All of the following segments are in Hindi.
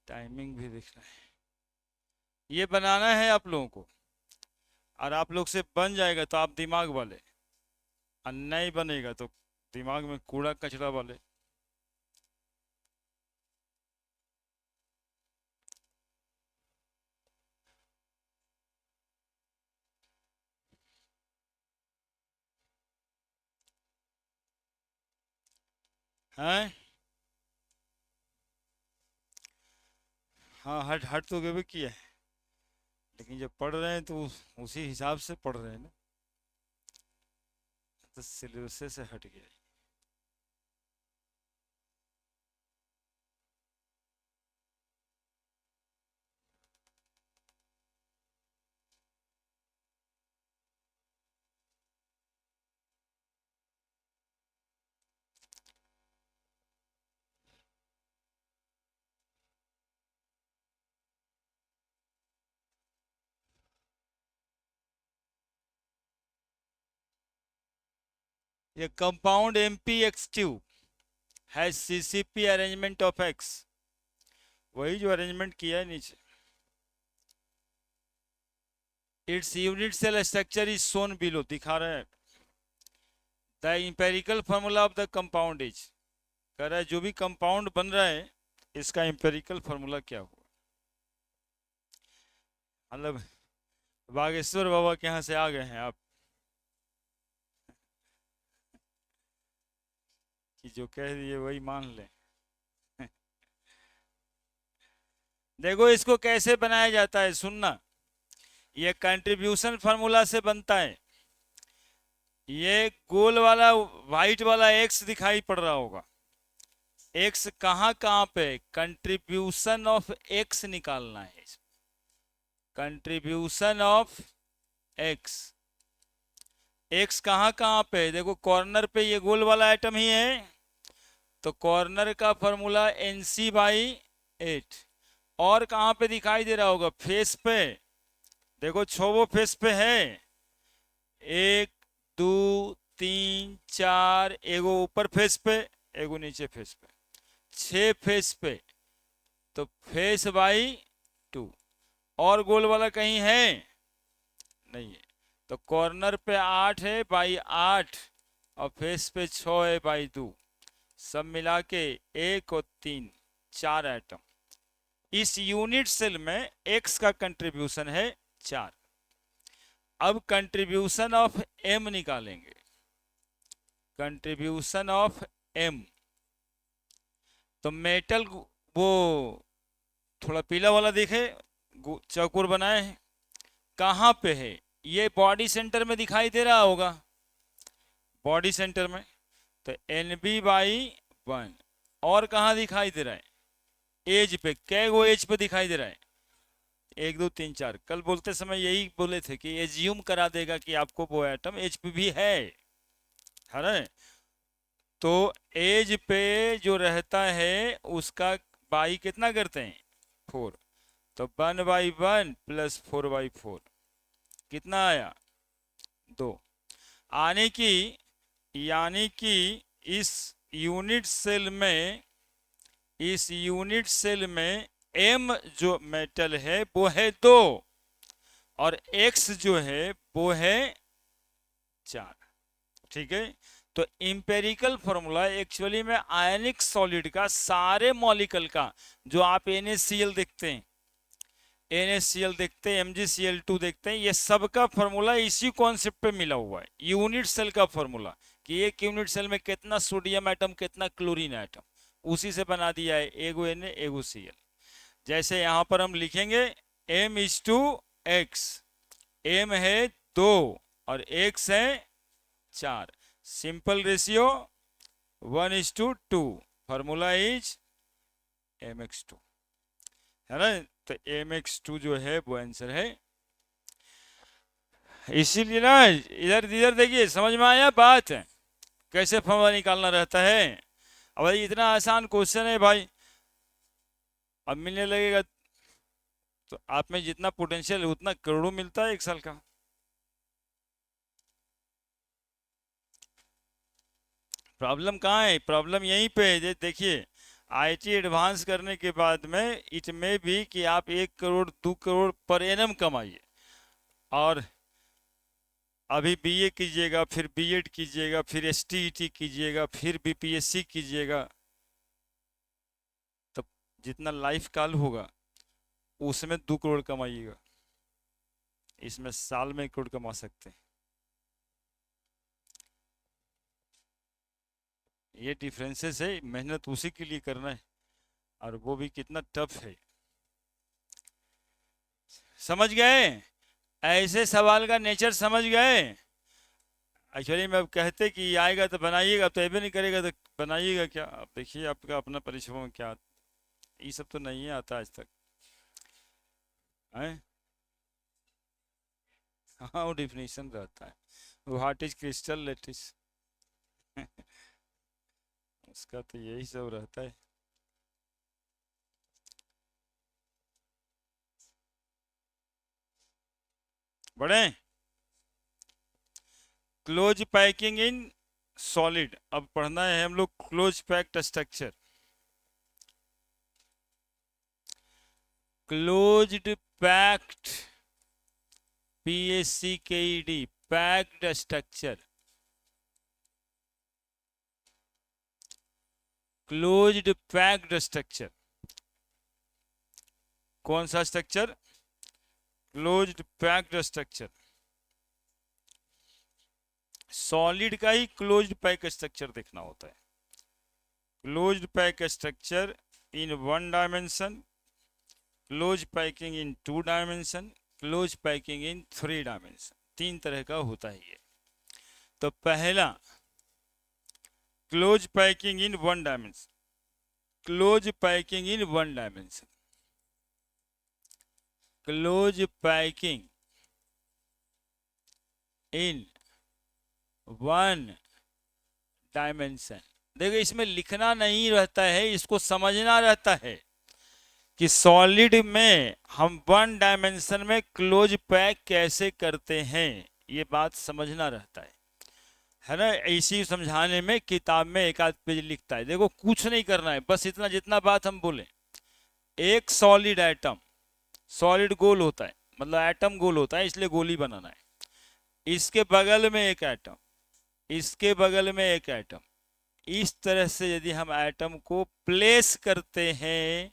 टाइमिंग भी देखना है, ये बनाना है आप लोगों को, और आप लोग से बन जाएगा तो आप दिमाग वाले, और नहीं बनेगा तो दिमाग में कूड़ा कचरा वाले। हैं? हाँ, हट हट तो भी किया है, लेकिन जब पढ़ रहे हैं तो उसी हिसाब से पढ़ रहे हैं ना, तो सिलेबस से हट गया। ये compound MP(X2) has CCP arrangement of X, वही जो अरेंजमेंट किया है नीचे। Its unit cell structure is shown below, दिखा रहे हैं। The empirical formula of the compound is, कह रहा है जो भी कंपाउंड बन रहा है इसका इंपेरिकल फार्मूला क्या हुआ। मतलब बागेश्वर बाबा के यहाँ से आ गए हैं आप, कि जो कह दिए वही मान लें। देखो इसको कैसे बनाया जाता है, सुनना। ये कंट्रीब्यूशन फार्मूला से बनता है। ये गोल वाला व्हाइट वाला एक्स दिखाई पड़ रहा होगा, एक्स कहाँ कहाँ पे, कंट्रीब्यूशन ऑफ एक्स निकालना है। कंट्रीब्यूशन ऑफ एक्स, एक्स कहाँ कहाँ पे, देखो कॉर्नर पे ये गोल वाला आइटम ही है, तो कॉर्नर का फॉर्मूला NC/8। और कहाँ पे दिखाई दे रहा होगा, फेस पे, देखो छो फेस पे है, 1 2 3 4, एगो ऊपर फेस पे, एगो नीचे फेस पे, 6 फेस पे, तो फेस/2। और गोल वाला कहीं है नहीं है, तो कॉर्नर पे 8 है /8, और फेस पे 6 है /2, सब मिला के 1 और 3, 4 एटम। इस यूनिट सेल में एक्स का कंट्रीब्यूशन है 4। अब कंट्रीब्यूशन ऑफ M निकालेंगे, कंट्रीब्यूशन ऑफ M। तो मेटल वो थोड़ा पीला वाला देखे, चौकोर बनाए हैं, कहाँ पे है, ये बॉडी सेंटर में दिखाई दे रहा होगा, बॉडी सेंटर में, तो NB/1। और कहाँ दिखाई दे रहा है, एज पे, कै गो एज पे दिखाई दे रहा है, 1 2 3 4। कल बोलते समय यही बोले थे कि एज्यूम करा देगा कि आपको वो एटम एज पे भी है ना। तो एज पे जो रहता है उसका बाई कितना करते हैं, 4, तो 1/1 प्लस 4/4 कितना आया, 2। आने की यानी कि इस यूनिट सेल में, इस यूनिट सेल में M जो मेटल है वो है 2, और X जो है वो है 4। ठीक है, तो इंपेरिकल फॉर्मूला एक्चुअली में आयनिक सॉलिड का, सारे मॉलिक्यूल का, जो आप NaCl देखते हैं, NaCl देखते हैं, MgCl2 देखते हैं, ये सब का फॉर्मूला इसी कॉन्सेप्ट पे मिला हुआ है, यूनिट सेल का फॉर्मूला, कि एक यूनिट सेल में कितना सोडियम एटम, कितना क्लोरीन एटम, उसी से बना दिया है, एगो Na एगो Cl। जैसे यहां पर हम लिखेंगे M/X, M है 2 और X है 4, simple ratio 1:2, formula is MX2, है ना। तो MX2 जो है वो आंसर है। इसीलिए ना इधर इधर देखिए, समझ में आया बात, कैसे फॉर्मूला निकालना रहता है। अब भाई इतना आसान क्वेश्चन है भाई, अब मिलने लगेगा तो आप में जितना पोटेंशियल है उतना करोड़ों मिलता है 1 साल का। प्रॉब्लम कहाँ है, प्रॉब्लम यहीं पे है, देखिए आईटी एडवांस करने के बाद में इट में भी कि आप 1 करोड़ 2 करोड़ पर एनम कमाइए, और अभी बीए कीजिएगा, फिर बीएड कीजिएगा, फिर एसटीईटी कीजिएगा, फिर बीपीएससी कीजिएगा, तब जितना लाइफ काल होगा उसमें 2 करोड़ कमाइएगा। इसमें साल में 1 करोड़ कमा सकते हैं। ये डिफरेंसेस है, मेहनत उसी के लिए करना है, और वो भी कितना टफ है। समझ गए? ऐसे सवाल का नेचर समझ गए? एक्चुअली में अब कहते कि आएगा तो बनाइएगा, तो ऐसे नहीं करेगा तो बनाइएगा क्या? अब देखिए आपका अपना परिश्रम क्या, ये सब तो नहीं आता आज तक है। हाँ, वो डिफिनेशन रहता है, व्हाट इज क्रिस्टल लेटिस उसका तो यही सब रहता है। बड़े क्लोज पैकिंग इन सॉलिड, अब पढ़ना है हम लोग close packed structure. Closed packed, PACKED, packed structure. Closed packed structure कौन सा structure? Closed packed structure. Solid का ही क्लोज्ड पैक स्ट्रक्चर देखना होता है। Closed pack structure in 1 dimension, close packing in 2 dimension, close packing in 3 dimension. 3 तरह का होता है ये। तो पहला close packing in 1 dimension, close packing in 1 dimension, close packing in 1 dimension. देखो इसमें लिखना नहीं रहता है, इसको समझना रहता है कि सॉलिड में हम 1 डायमेंशन में क्लोज पैक कैसे करते हैं, ये बात समझना रहता है ना। इसी समझाने में किताब में एक आध पेज लिखता है। देखो कुछ नहीं करना है, बस इतना जितना बात हम बोले। एक सॉलिड एटम, सॉलिड गोल होता है, मतलब एटम गोल होता है इसलिए गोली बनाना है। इसके बगल में एक एटम, इसके बगल में एक एटम, इस तरह से यदि हम एटम को प्लेस करते हैं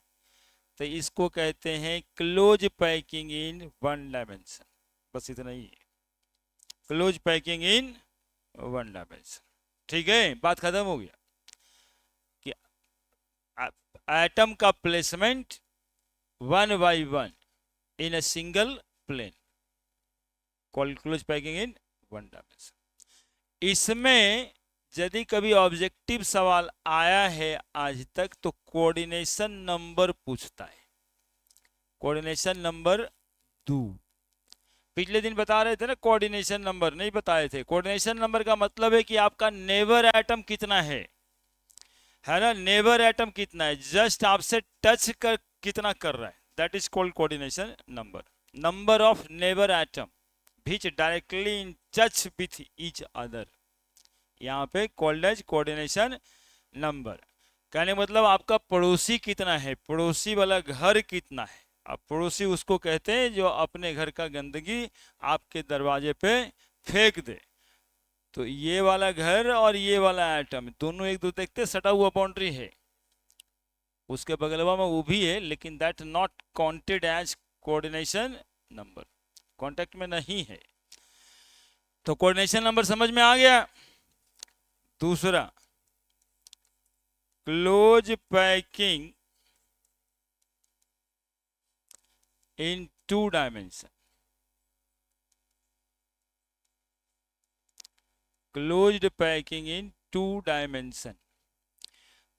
तो इसको कहते हैं क्लोज पैकिंग इन 1 डायमेंशन। बस इतना ही है, क्लोज पैकिंग इन 1 डायमेंशन। ठीक है, बात खत्म हो गया कि एटम का placement 1 by 1 in a single plane, called close packing in 1 dimension. इसमें यदि कभी ऑब्जेक्टिव सवाल आया है आज तक तो कोऑर्डिनेशन नंबर पूछता है, कोऑर्डिनेशन नंबर 2। पिछले दिन बता रहे थे ना, कोऑर्डिनेशन नंबर नहीं बताए थे। कोऑर्डिनेशन नंबर का मतलब है कि आपका नेबर एटम कितना है ना, नेबर एटम कितना है, जस्ट आपसे टच कर कितना कर रहा है, that is called coordination number. Number of neighbour atom which directly in touch with each other, यहाँ पे कॉल्ड एज कोऑर्डिनेशन नंबर। कहने मतलब आपका पड़ोसी कितना है, पड़ोसी वाला घर कितना है। अब पड़ोसी उसको कहते हैं जो अपने घर का गंदगी आपके दरवाजे पे फेंक दे। तो ये वाला घर और ये वाला एटम दोनों एक दूसरे देखते सटा हुआ बाउंड्री है, उसके बगलवा में वो भी है, लेकिन that not counted as coordination number, contact में नहीं है। तो कोऑर्डिनेशन नंबर समझ में आ गया। दूसरा close packing in 2 dimension, closed packing in 2 dimension.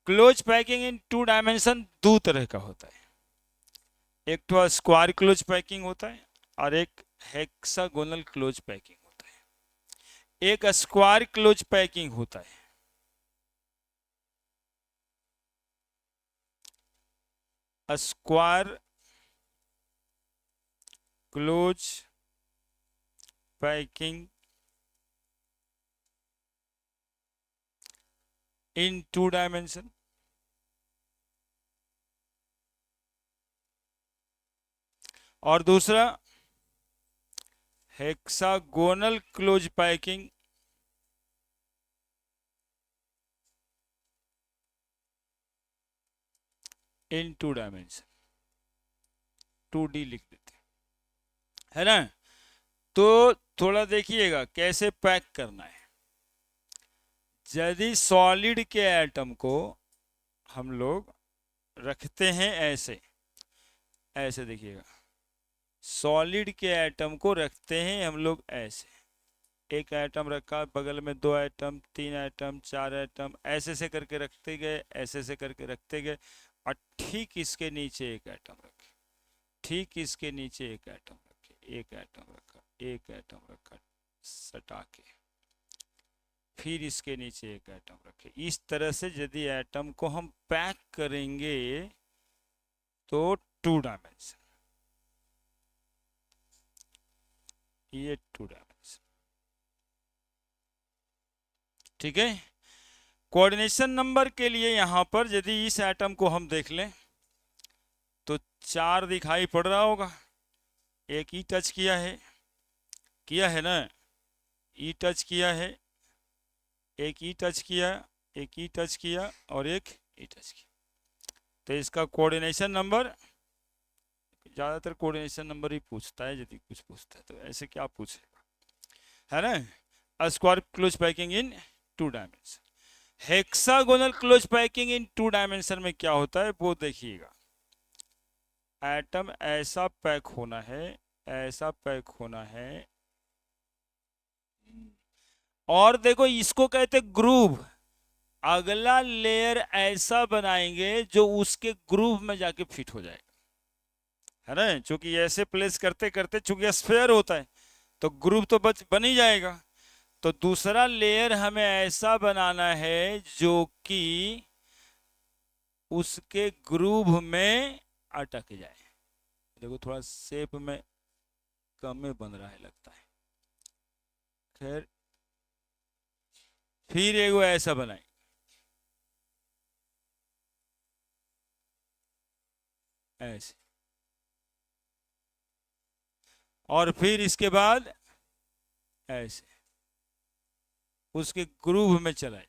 Close packing in 2 dimension 2 तरह का होता है, एक तो स्क्वायर क्लोज पैकिंग होता है और एक हेक्सागोनल क्लोज पैकिंग होता है। एक स्क्वायर क्लोज पैकिंग होता है, स्क्वायर क्लोज पैकिंग इन 2 डायमेंशन। और दूसरा हेक्सागोनल क्लोज पैकिंग इन 2 डायमेंशन, 2D लिख देते है ना। तो थोड़ा देखिएगा कैसे पैक करना है। यदि सॉलिड के एटम को हम लोग रखते हैं ऐसे, ऐसे देखिएगा, सॉलिड के एटम को रखते हैं हम लोग ऐसे, एक एटम रखा, बगल में 2 एटम, 3 एटम, 4 एटम, ऐसे से करके रखते गए, ऐसे से करके रखते गए, और ठीक इसके नीचे एक एटम रखे, ठीक इसके नीचे एक एटम रखे, एक एटम रखा, एक एटम रखा, सटा के फिर इसके नीचे एक एटम रखे। इस तरह से यदि एटम को हम पैक करेंगे तो 2 डायमेंशन, ये 2 डायमेंशन, ठीक है। कोऑर्डिनेशन नंबर के लिए यहां पर यदि इस एटम को हम देख लें तो 4 दिखाई पड़ रहा होगा। एक ई टच किया है ना, ई टच किया है, एक ई टच किया, एक ई टच किया और एक ई टच किया। तो इसका कोऑर्डिनेशन नंबर, ज़्यादातर कोऑर्डिनेशन नंबर ही पूछता है यदि कुछ पूछता है तो, ऐसे क्या पूछेगा, है ना। स्क्वायर क्लोज पैकिंग इन 2 डायमेंशन। हेक्सागोनल क्लोज पैकिंग इन 2 डायमेंशन में क्या होता है वो देखिएगा। एटम ऐसा पैक होना है, ऐसा पैक होना है, और देखो इसको कहते ग्रूव। अगला लेयर ऐसा बनाएंगे जो उसके ग्रूव में जाके फिट हो जाएगा, है ना। क्योंकि ऐसे प्लेस करते करते, चूंकि स्फेयर होता है तो ग्रूव तो बन ही जाएगा। तो दूसरा लेयर हमें ऐसा बनाना है जो कि उसके ग्रूव में अटक जाए। देखो थोड़ा शेप में कम में बन रहा है लगता है, खैर फिर एगो ऐसा बनाए, ऐसे, और फिर इसके बाद ऐसे उसके ग्रूव में चलाए।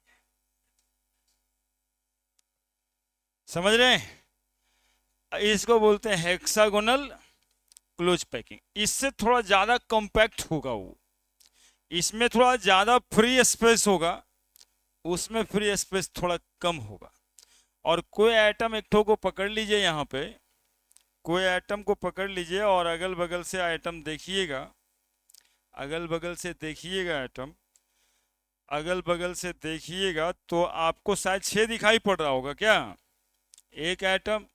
समझ रहे हैं, इसको बोलते हैं हेक्सागोनल क्लोज पैकिंग। इससे थोड़ा ज्यादा कॉम्पैक्ट होगा वो, इसमें थोड़ा ज्यादा फ्री स्पेस होगा, उसमें फ्री स्पेस थोड़ा कम होगा। और कोई एटम एक ठो को पकड़ लीजिए, यहाँ पे कोई एटम को पकड़ लीजिए और अगल बगल से एटम देखिएगा, अगल बगल से देखिएगा एटम, अगल बगल से देखिएगा तो आपको शायद 6 दिखाई पड़ रहा होगा क्या। एक atom,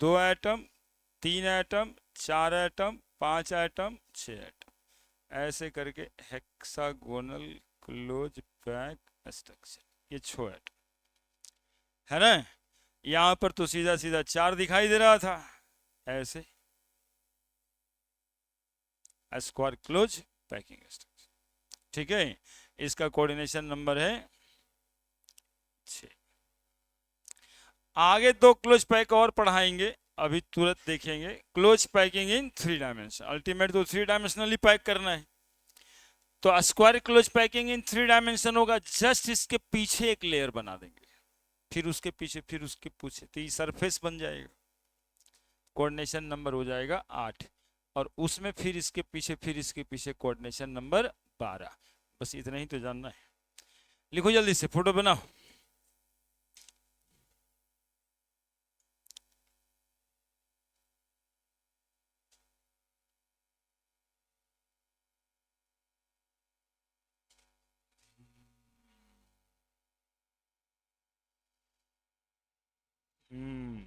2 atom, 3 atom, 4 atom, 5 atom, 6 atom, ऐसे करके हेक्सागोनल क्लोज पैक स्ट्रक्चर, ये 6 एटम, है ना। यहां पर तो सीधा सीधा 4 दिखाई दे रहा था, ऐसे स्क्वायर क्लोज पैकिंग स्ट्रक्चर, ठीक है। इसका कोऑर्डिनेशन नंबर है 6। आगे 2 क्लोज पैक और पढ़ाएंगे, अभी तुरंत देखेंगे। क्लोज पैकिंग इन 3 डायमेंशन, अल्टीमेट तो 3 डायमेंशनली पैक करना है। तो स्क्वायर क्लोज पैकिंग इन 3 डायमेंशन होगा, जस्ट इसके पीछे एक लेयर बना देंगे, फिर उसके पीछे, फिर उसके पीछे, तो ये सरफेस बन जाएगा। कोऑर्डिनेशन नंबर हो जाएगा 8, और उसमें फिर इसके पीछे, फिर इसके पीछे कोऑर्डिनेशन नंबर 12। बस इतना ही तो जानना है। लिखो जल्दी से, फोटो बनाओ। हम्म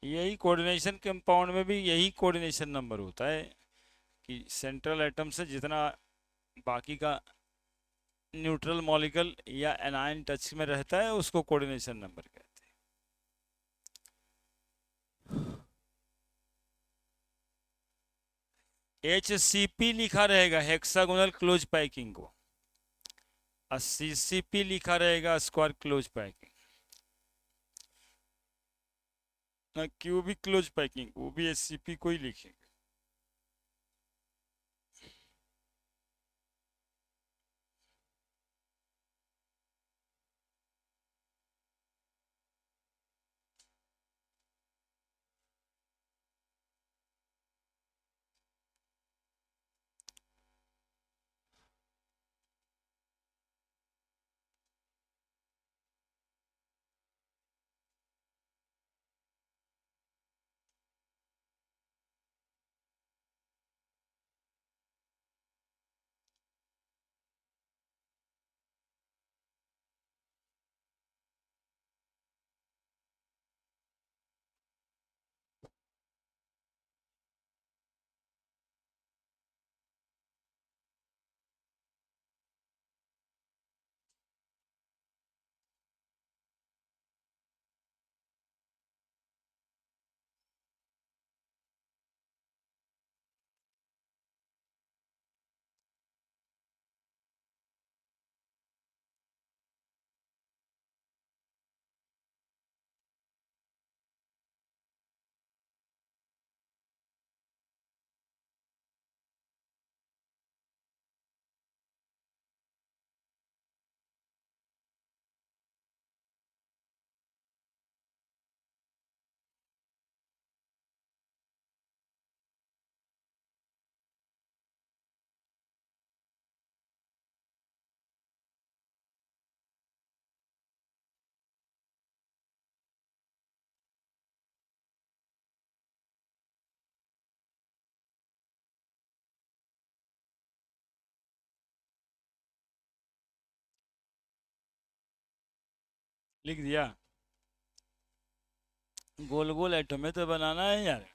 यही कोऑर्डिनेशन कंपाउंड में भी यही कोऑर्डिनेशन नंबर होता है कि सेंट्रल एटम से जितना बाकी का न्यूट्रल मॉलिक्यूल या एनायन टच में रहता है उसको कोऑर्डिनेशन नंबर कहते हैं। HCP लिखा रहेगा हेक्सागोनल क्लोज पैकिंग को, और CCP लिखा रहेगा स्क्वायर क्लोज पैकिंग, ना क्यूबिक क्लोज पैकिंग, वो भी SCP को ही लिखेंगे। लिख दिया। गोल गोल एटम तो बनाना है यार।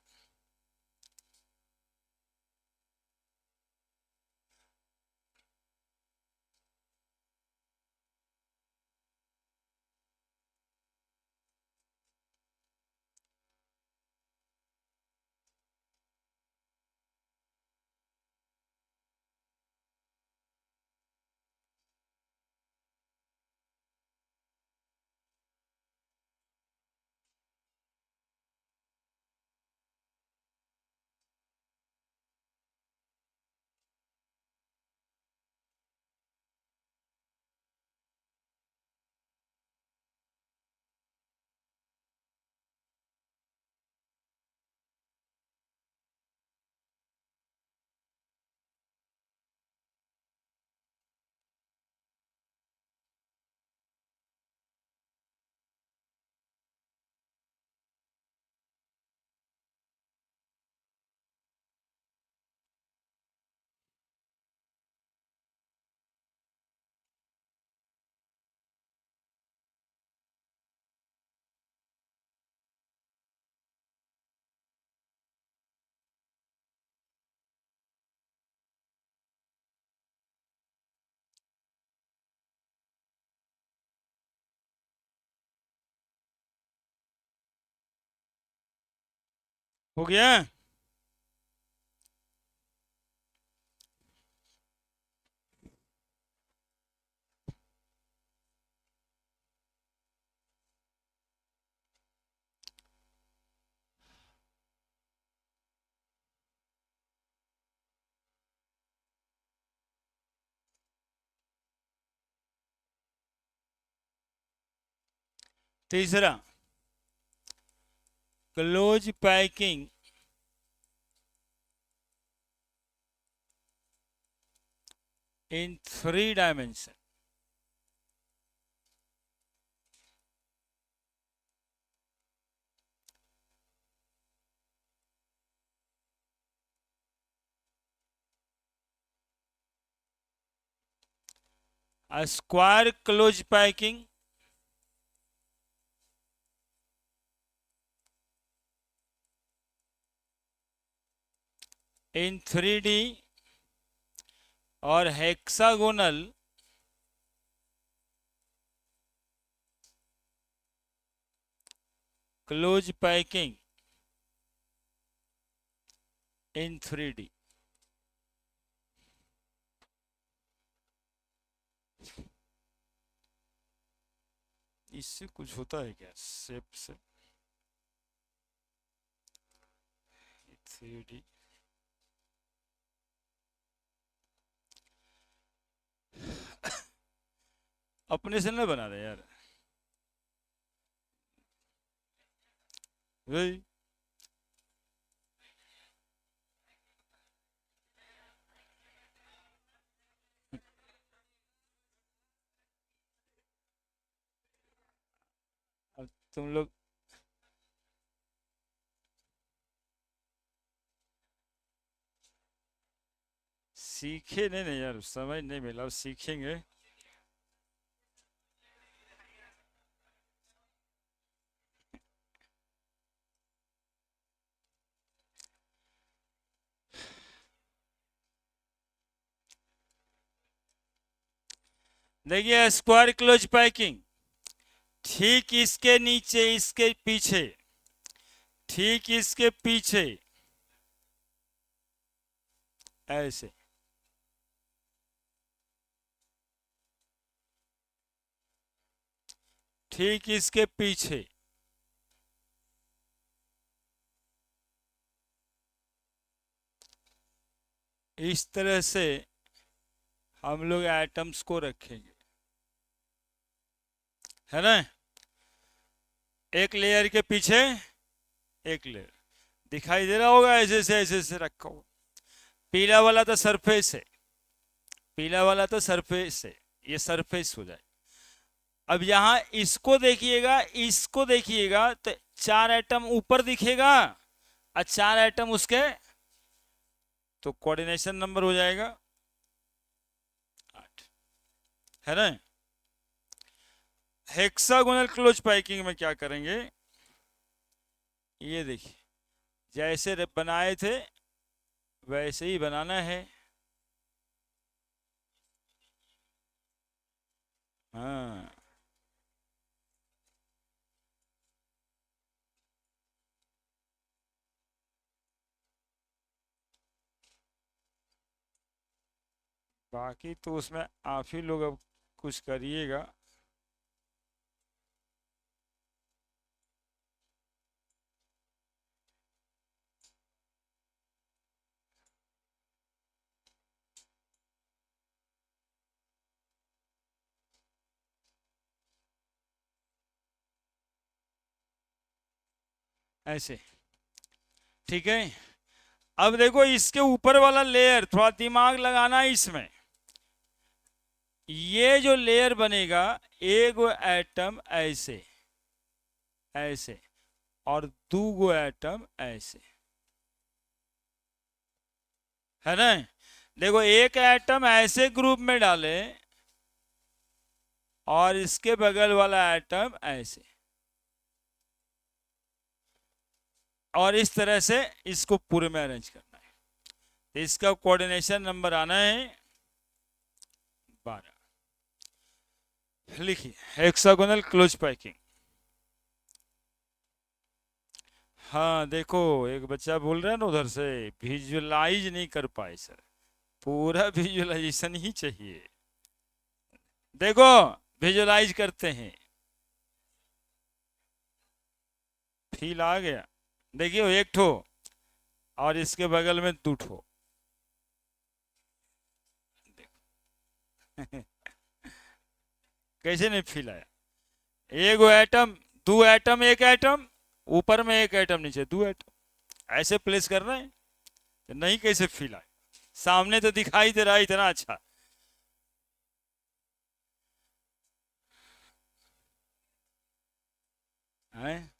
हो गया। तीसरा, क्लोज पैकिंग इन 3 डायमेंशन। स्क्वायर क्लोज पैकिंग इन 3D और हेक्सागोनल क्लोज पैकिंग इन 3D। इससे कुछ होता है क्या शेप से? 3D अपने से न बना रहे यार वही। अब तुम लोग सीखे नहीं नहीं यार, समझ नहीं मिला, अब सीखेंगे। देखिए स्क्वायर क्लोज पैकिंग, ठीक इसके नीचे, इसके पीछे, ठीक इसके पीछे ऐसे, ठीक इसके पीछे इस तरह से हम लोग एटम्स को रखेंगे, है ना। एक लेयर के पीछे एक लेयर दिखाई दे रहा होगा, ऐसे ऐसे रखा होगा। पीला वाला तो सरफेस है, पीला वाला तो सरफेस है, ये सरफेस हो जाए। अब यहां इसको देखिएगा, इसको देखिएगा तो 4 एटम ऊपर दिखेगा और 4 एटम उसके, तो कोऑर्डिनेशन नंबर हो जाएगा 8, है ना। हेक्सागोनल क्लोज पैकिंग में क्या करेंगे, ये देखिए जैसे बनाए थे वैसे ही बनाना है। हाँ बाकी तो उसमें आप ही लोग अब कुछ करिएगा। ऐसे ठीक है। अब देखो इसके ऊपर वाला लेयर थोड़ा दिमाग लगाना है इसमें। ये जो लेयर बनेगा, एक एटम ऐसे ऐसे और दो गो एटम ऐसे, है ना। देखो एक एटम ऐसे ग्रुप में डाले और इसके बगल वाला एटम ऐसे, और इस तरह से इसको पूरे में अरेंज करना है। तो इसका कोऑर्डिनेशन नंबर आना है 12। लिखिए हेक्सागोनल क्लोज पैकिंग। हाँ देखो एक बच्चा बोल रहा है ना उधर से, विजुअलाइज नहीं कर पाए सर, पूरा विजुअलाइजेशन ही चाहिए। देखो विजुअलाइज करते हैं, फील आ गया। देखियो एक ठो और इसके बगल में दो ठो कैसे नहीं फील आया। एक एटम, दो एटम, एक एटम ऊपर में, एक एटम नीचे, दो एटम ऐसे प्लेस करना है, तो नहीं कैसे फील आए। सामने तो दिखाई दे रहा है इतना अच्छा। है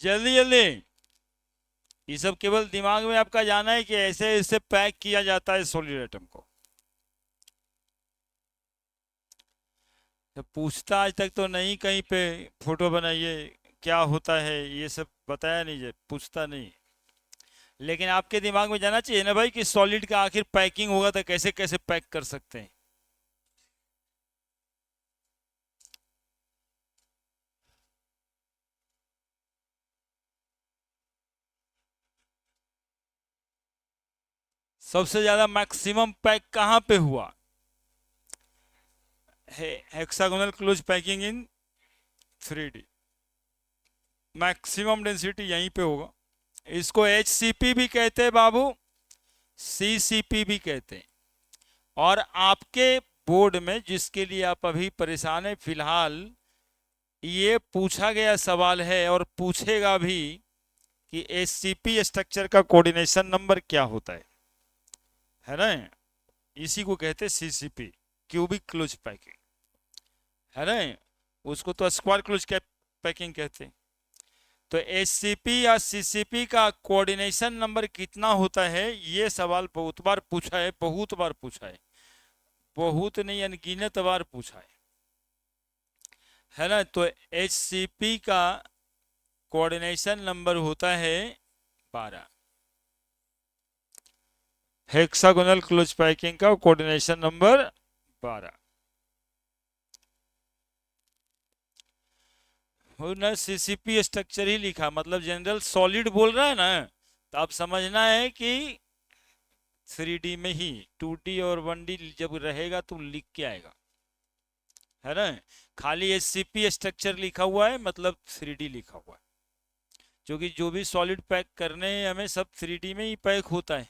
जल्दी जल्दी। ये सब केवल दिमाग में आपका जाना है कि ऐसे ऐसे पैक किया जाता है सॉलिड एटम को। तो पूछता आज तक तो नहीं कहीं पे फोटो बनाइए क्या होता है, ये सब बताया नहीं, जे पूछता नहीं। लेकिन आपके दिमाग में जाना चाहिए ना भाई कि सॉलिड का आखिर पैकिंग होगा तो कैसे कैसे पैक कर सकते हैं। सबसे ज्यादा मैक्सिमम पैक कहां पे हुआ है? हेक्सागोनल क्लोज पैकिंग इन 3D, मैक्सिमम डेंसिटी यहीं पे होगा। इसको HCP भी कहते हैं बाबू, CCP भी कहते हैं। और आपके बोर्ड में जिसके लिए आप अभी परेशान हैं फिलहाल, ये पूछा गया सवाल है और पूछेगा भी कि HCP स्ट्रक्चर का कोऑर्डिनेशन नंबर क्या होता है ना? इसी को कहते हैं CCP, क्यूबिक क्लोज पैकिंग, है ना? उसको तो स्क्वायर क्लोज पैकिंग कहते हैं। तो HCP या CCP का कोऑर्डिनेशन नंबर कितना होता है, ये सवाल बहुत बार पूछा है, बहुत बार पूछा है, बहुत नहीं अनगिनत बार पूछा है ना? तो HCP का कोऑर्डिनेशन नंबर होता है 12। हेक्सागोनल क्लोज पैकिंग का कोऑर्डिनेशन नंबर 12 हो ना। CCP स्ट्रक्चर ही लिखा, मतलब जनरल सॉलिड बोल रहा है ना, तो आप समझना है कि 3D में ही, 2D और 1D जब रहेगा तो लिख के आएगा, है ना? खाली HCP स्ट्रक्चर लिखा हुआ है मतलब 3D लिखा हुआ है, क्योंकि जो भी सॉलिड पैक करने हैं हमें सब 3D में ही पैक होता है,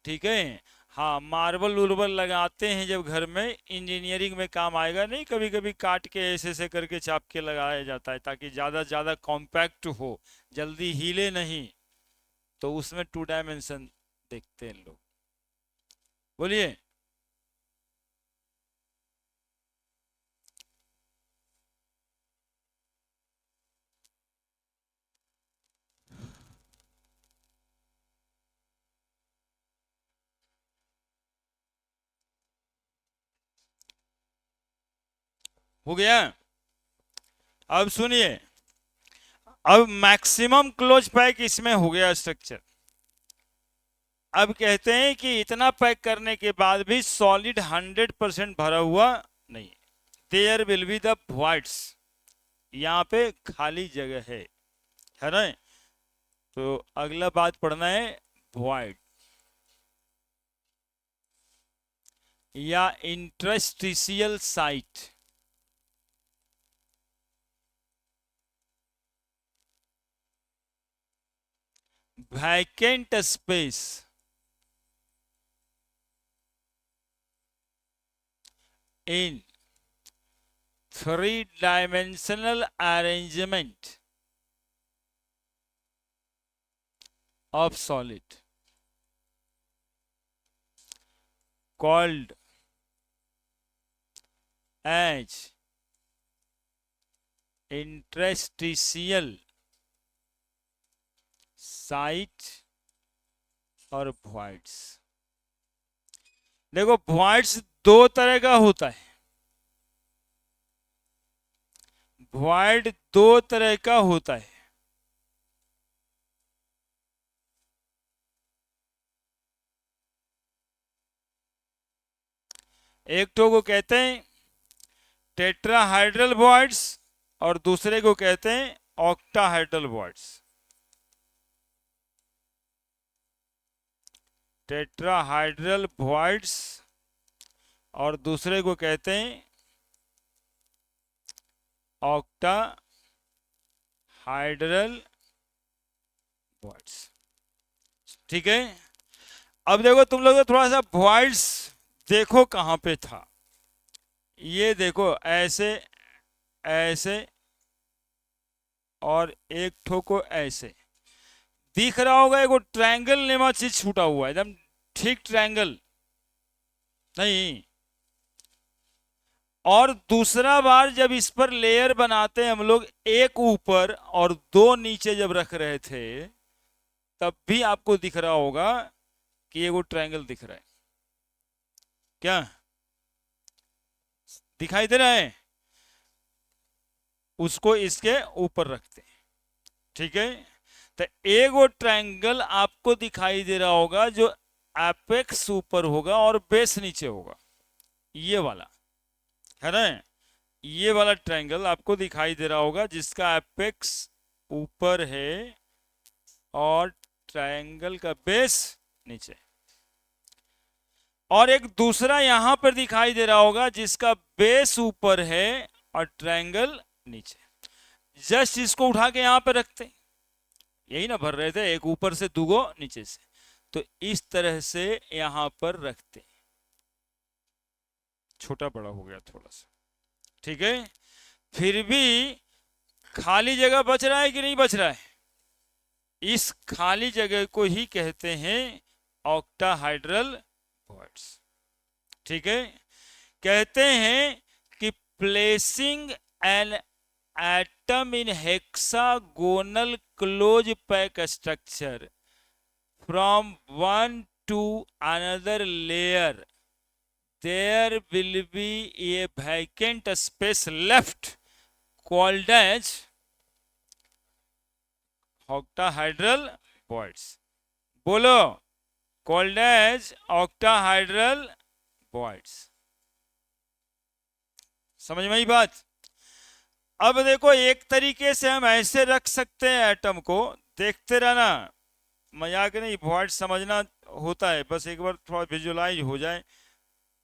ठीक है? हाँ, मार्बल उर्बल लगाते हैं जब घर में, इंजीनियरिंग में काम आएगा नहीं, कभी कभी काट के ऐसे ऐसे करके चाप के लगाया जाता है ताकि ज़्यादा ज़्यादा कॉम्पैक्ट हो, जल्दी हिले नहीं, तो उसमें 2 डायमेंशन देखते हैं लोग। बोलिए। हो गया? अब सुनिए, अब मैक्सिमम क्लोज पैक इसमें हो गया स्ट्रक्चर। अब कहते हैं कि इतना पैक करने के बाद भी सॉलिड 100% भरा हुआ नहीं, there will be the voids, यहाँ पे खाली जगह है ना? तो अगला बात पढ़ना है void या interstitial site. Vacant space in 3-dimensional arrangement of solid called as interstitial site और voids। देखो voids दो तरह का होता है, void दो तरह का होता है। एक तो को कहते हैं टेट्राहाइड्रल voids और दूसरे को कहते हैं ऑक्टाहाइड्रल voids। टेट्राहाइड्रल voids और दूसरे को कहते हैं ऑक्टाहाइड्रल voids, ठीक है? अब देखो तुम लोग थोड़ा सा voids देखो कहां पे था, ये देखो ऐसे ऐसे और एक ठो को ऐसे दिख रहा होगा, एक ट्रायंगल नेमा चीज छूटा हुआ है एकदम ठीक ट्रायंगल नहीं, और दूसरा बार जब इस पर लेयर बनाते हैं हम लोग, एक ऊपर और दो नीचे जब रख रहे थे, तब भी आपको दिख रहा होगा कि ये वो ट्रायंगल दिख रहा है। क्या दिखाई दे रहा है? उसको इसके ऊपर रखते हैं, ठीक है। तो एक वो ट्रायंगल आपको दिखाई दे रहा होगा जो एपेक्स ऊपर होगा और बेस नीचे होगा, ये वाला है ना। ये वाला ट्रायंगल आपको दिखाई दे रहा होगा जिसका एपेक्स ऊपर है और ट्रायंगल का बेस नीचे। और एक दूसरा यहां पर दिखाई दे रहा होगा जिसका बेस ऊपर है और ट्रायंगल नीचे। जस्ट इसको उठा के यहां पर रखते हैं, यही ना भर रहे थे, एक ऊपर से दूगो नीचे से, तो इस तरह से यहां पर रखते हैं। छोटा बड़ा हो गया थोड़ा सा, ठीक है। फिर भी खाली जगह बच रहा है कि नहीं बच रहा है? इस खाली जगह को ही कहते हैं ऑक्टाहाइड्रल बॉन्ड्स, ठीक है। कहते हैं कि placing an atom in hexagonal close pack structure from one two another layer, there will be a vacant space left called as octahedral bonds. बोलो, called as octahedral bonds। समझ में आई बात? अब देखो, एक तरीके से हम ऐसे रख सकते हैं एटम को, देखते रहना, मजाक नहीं, बॉन्ड समझना होता है, बस एक बार थोड़ा विजुलाइज हो जाए।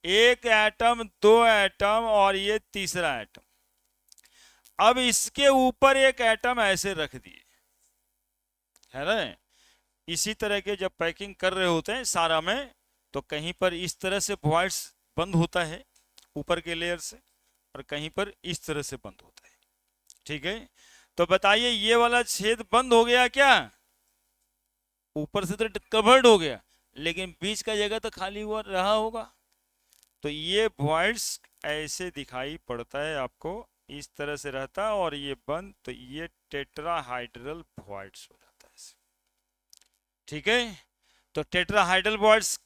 एक एटम, दो एटम और ये तीसरा एटम। अब इसके ऊपर एक एटम ऐसे रख दिए, है ना। इसी तरह के जब पैकिंग कर रहे होते हैं सारा में, तो कहीं पर इस तरह से वॉइड्स बंद होता है ऊपर के लेयर से, और कहीं पर इस तरह से बंद होता है, ठीक है। तो बताइए, ये वाला छेद बंद हो गया क्या? ऊपर से तो कवर्ड हो गया, लेकिन बीच का जगह तो खाली हुआ रहा होगा। तो ये वॉइड्स ऐसे दिखाई पड़ता है आपको, इस तरह से रहता है, और ये बंद, तो ये टेट्राहाइड्रल वॉइड्स हो जाता है, ठीक है। तो टेट्राहाइड्रल वॉइड्स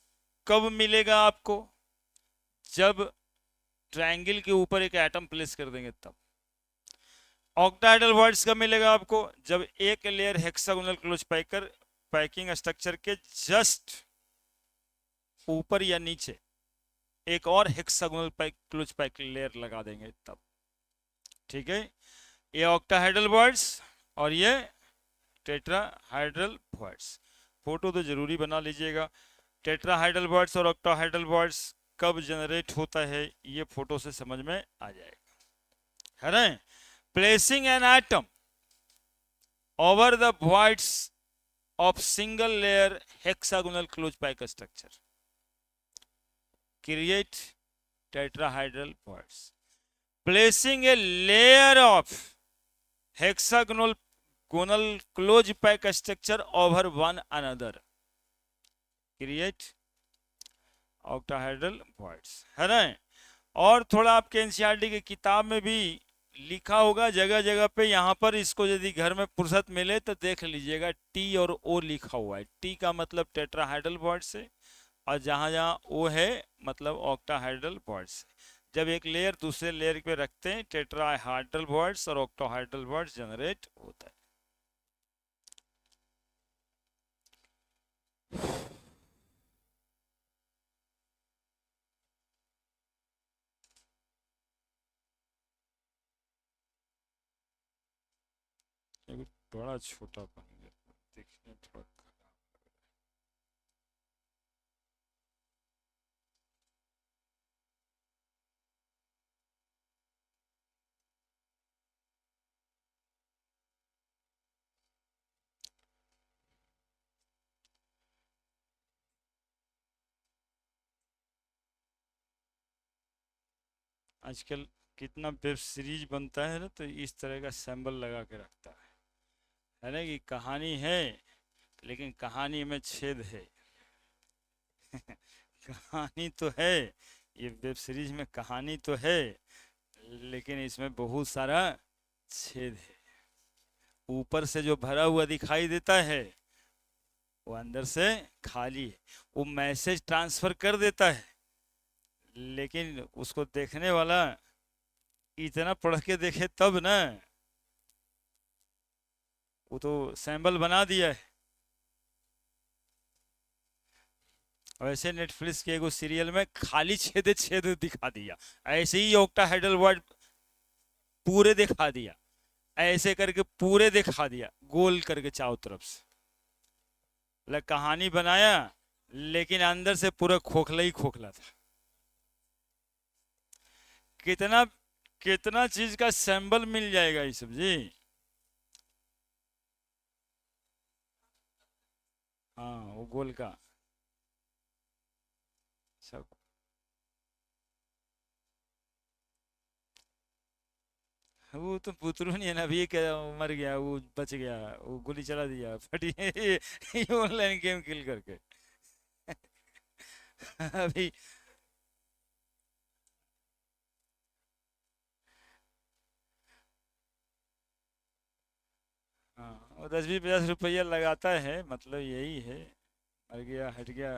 कब मिलेगा आपको? जब ट्रायंगल के ऊपर एक एटम प्लेस कर देंगे तब। ऑक्टाहाइड्रल वॉइड्स कब मिलेगा आपको? जब एक layer hexagonal close packing structure के जस्ट ऊपर या नीचे एक और हेक्सागोनल क्लोज पैक लेयर लगा देंगे तब, ठीक है। ये ऑक्टाहाइड्रल बॉन्ड्स और ये टेट्राहाइड्रल बॉन्ड्स। फोटो तो जरूरी बना लीजिएगा। टेट्राहाइड्रल बॉन्ड्स और ऑक्टाहाइड्रल बॉन्ड्स कब जनरेट होता है, ये फोटो से समझ में आ जाएगा, है ना। Placing an atom over the bonds of single layer hexagonal close pack structure create tetrahedral bonds. Placing a layer of hexagonal close pack structure over one another create octahedral bonds, है ना। और थोड़ा आपके एनसीईआरटी की किताब में भी लिखा होगा जगह जगह पे, यहाँ पर इसको यदि घर में फुर्सत मिले तो देख लीजिएगा, टी और ओ लिखा हुआ है। टी का मतलब टेट्राहाइड्रल बॉन्ड से, और जहां जहां ओ है मतलब ऑक्टाहाइड्रल बॉन्ड्स। जब एक लेयर दूसरे लेयर पे रखते हैं, टेट्राहाइड्रल बॉन्ड्स और ऑक्टाहाइड्रल बॉन्ड्स जनरेट होता है। बड़ा छोटा बन गया, देखने थोड़ा आजकल कितना वेब सीरीज बनता है ना, तो इस तरह का सैंबल लगा के रखता है ना, कि कहानी है लेकिन कहानी में छेद है। कहानी तो है, ये वेब सीरीज में कहानी तो है, लेकिन इसमें बहुत सारा छेद है। ऊपर से जो भरा हुआ दिखाई देता है वो अंदर से खाली है। वो मैसेज ट्रांसफर कर देता है, लेकिन उसको देखने वाला इतना पढ़ के देखे तब ना। वो तो सैंपल बना दिया है। वैसे नेटफ्लिक्स के एगो सीरियल में खाली छेद छेद दिखा दिया, ऐसे ही ऑक्टाहेड्रल वर्ड पूरे दिखा दिया, ऐसे करके पूरे दिखा दिया, गोल करके चारों तरफ से। मतलब कहानी बनाया, लेकिन अंदर से पूरा खोखला ही खोखला था। कितना कितना चीज का सैंपल मिल जाएगा ये सब जी। हाँ, वो गोल का सब। वो तो पुतरू नहीं है ना, अभी क्या मर गया, वो बच गया, वो गोली चला दिया फटी ये ऑनलाइन गेम किल करके। अभी हाँ, वो 10-20-50 रुपया लगाता है, मतलब यही है। मर गया हट गया।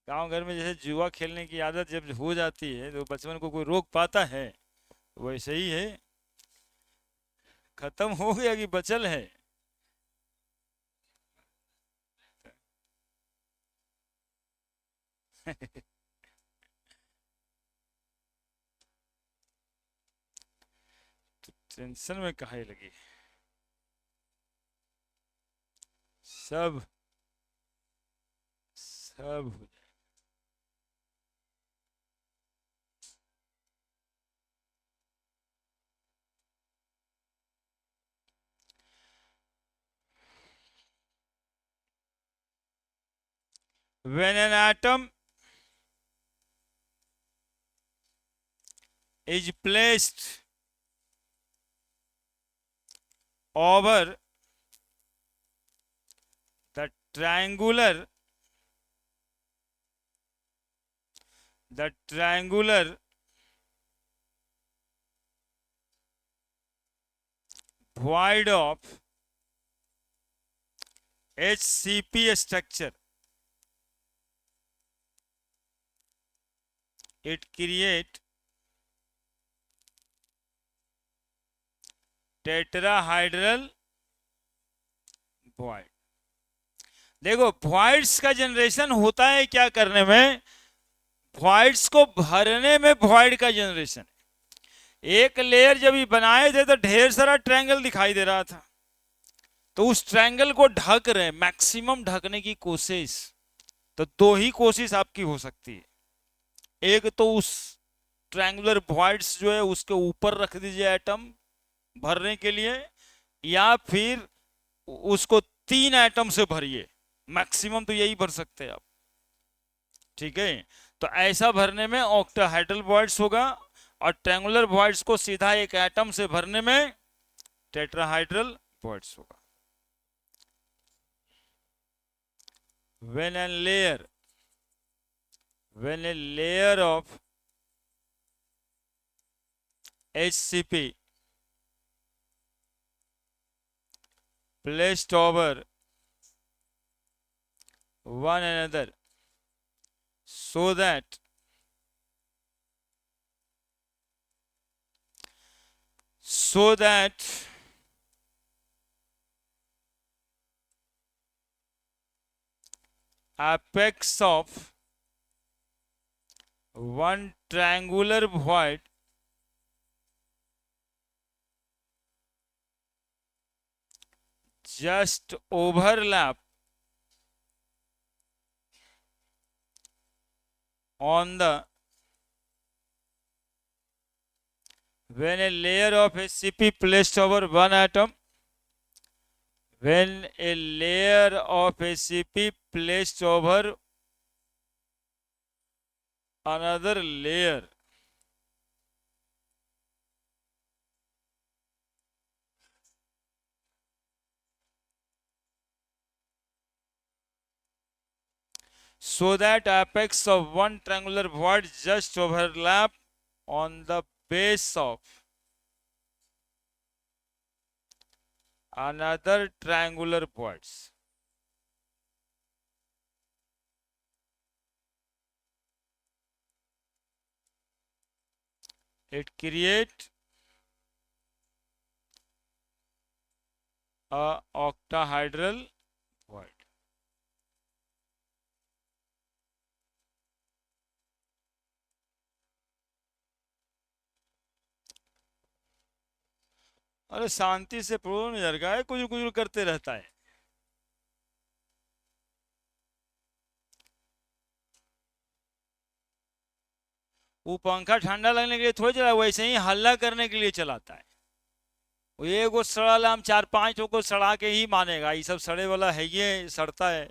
गांव घर में जैसे जुआ खेलने की आदत जब हो जाती है तो बचपन को कोई रोक पाता है? वैसे ही है। खत्म हो गया कि बचल है? टेंशन में काहे लगी? सब सब हो जाए। When an atom is placed over the triangular the triangular void of HCP structure, it create tetrahedral void। देखो, voids का जनरेशन होता है क्या करने में? voids को भरने में void का जनरेशन। एक लेयर जब ये बनाए थे तो ढेर सारा ट्रायंगल दिखाई दे रहा था, तो उस ट्रायंगल को ढक रहे, मैक्सिमम ढकने की कोशिश। तो दो ही कोशिश आपकी हो सकती है। एक तो उस ट्रायंगुलर वॉइड्स जो है उसके ऊपर रख दीजिए एटम भरने के लिए, या फिर उसको 3 एटम से भरिए। मैक्सिमम तो यही भर सकते हैं आप। ठीक है, तो ऐसा भरने में ऑक्टाहेड्रल वॉइड्स होगा, और ट्रायंगुलर वॉइड्स को सीधा एक एटम से भरने में टेट्राहाइड्रल वॉइड्स होगा। when a layer when a layer of HCP placed over one another so that so that apex of one triangular void just overlap on the when a layer of HCP placed over one atom when a layer of HCP placed over another layer so that apex of one triangular void just overlap on the base of another triangular points. It create a octahedral void. अरे शांति से पढ़ो नहीं यार, गाय कुछ कुछ करते रहता है। वो पंखा ठंडा लगने के लिए थोड़ी चला, वैसे ही हल्ला करने के लिए चलाता है। वो एगो सड़ा हम 4-5 को सड़ा के ही मानेगा, ये सब सड़े वाला है, ये सड़ता है।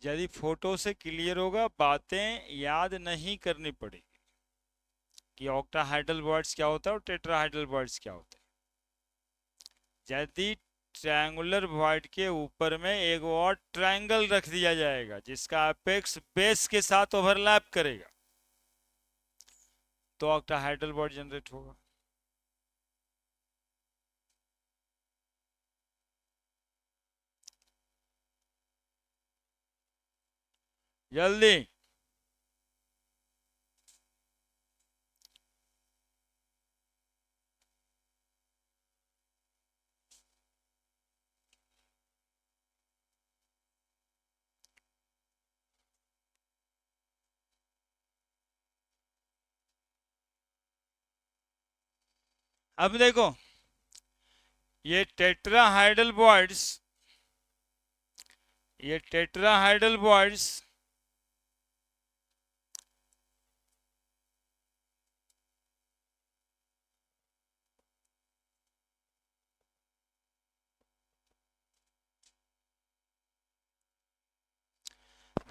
यदि फोटो से क्लियर होगा, बातें याद नहीं करनी पड़ेगी कि ऑक्टाहेड्रल वर्ड्स क्या होता है और टेट्राहेड्रल वर्ड्स क्या होता है। यदि ट्रायंगुलर वॉइड के ऊपर में एक और ट्रायंगल रख दिया जाएगा जिसका अपेक्स बेस के साथ ओवरलैप करेगा, तो ऑक्टाहेड्रल वर्ड जनरेट होगा। जल्दी। अब देखो, ये टेट्राहाइड्रल वर्ड्स, ये टेट्राहाइड्रल वर्ड्स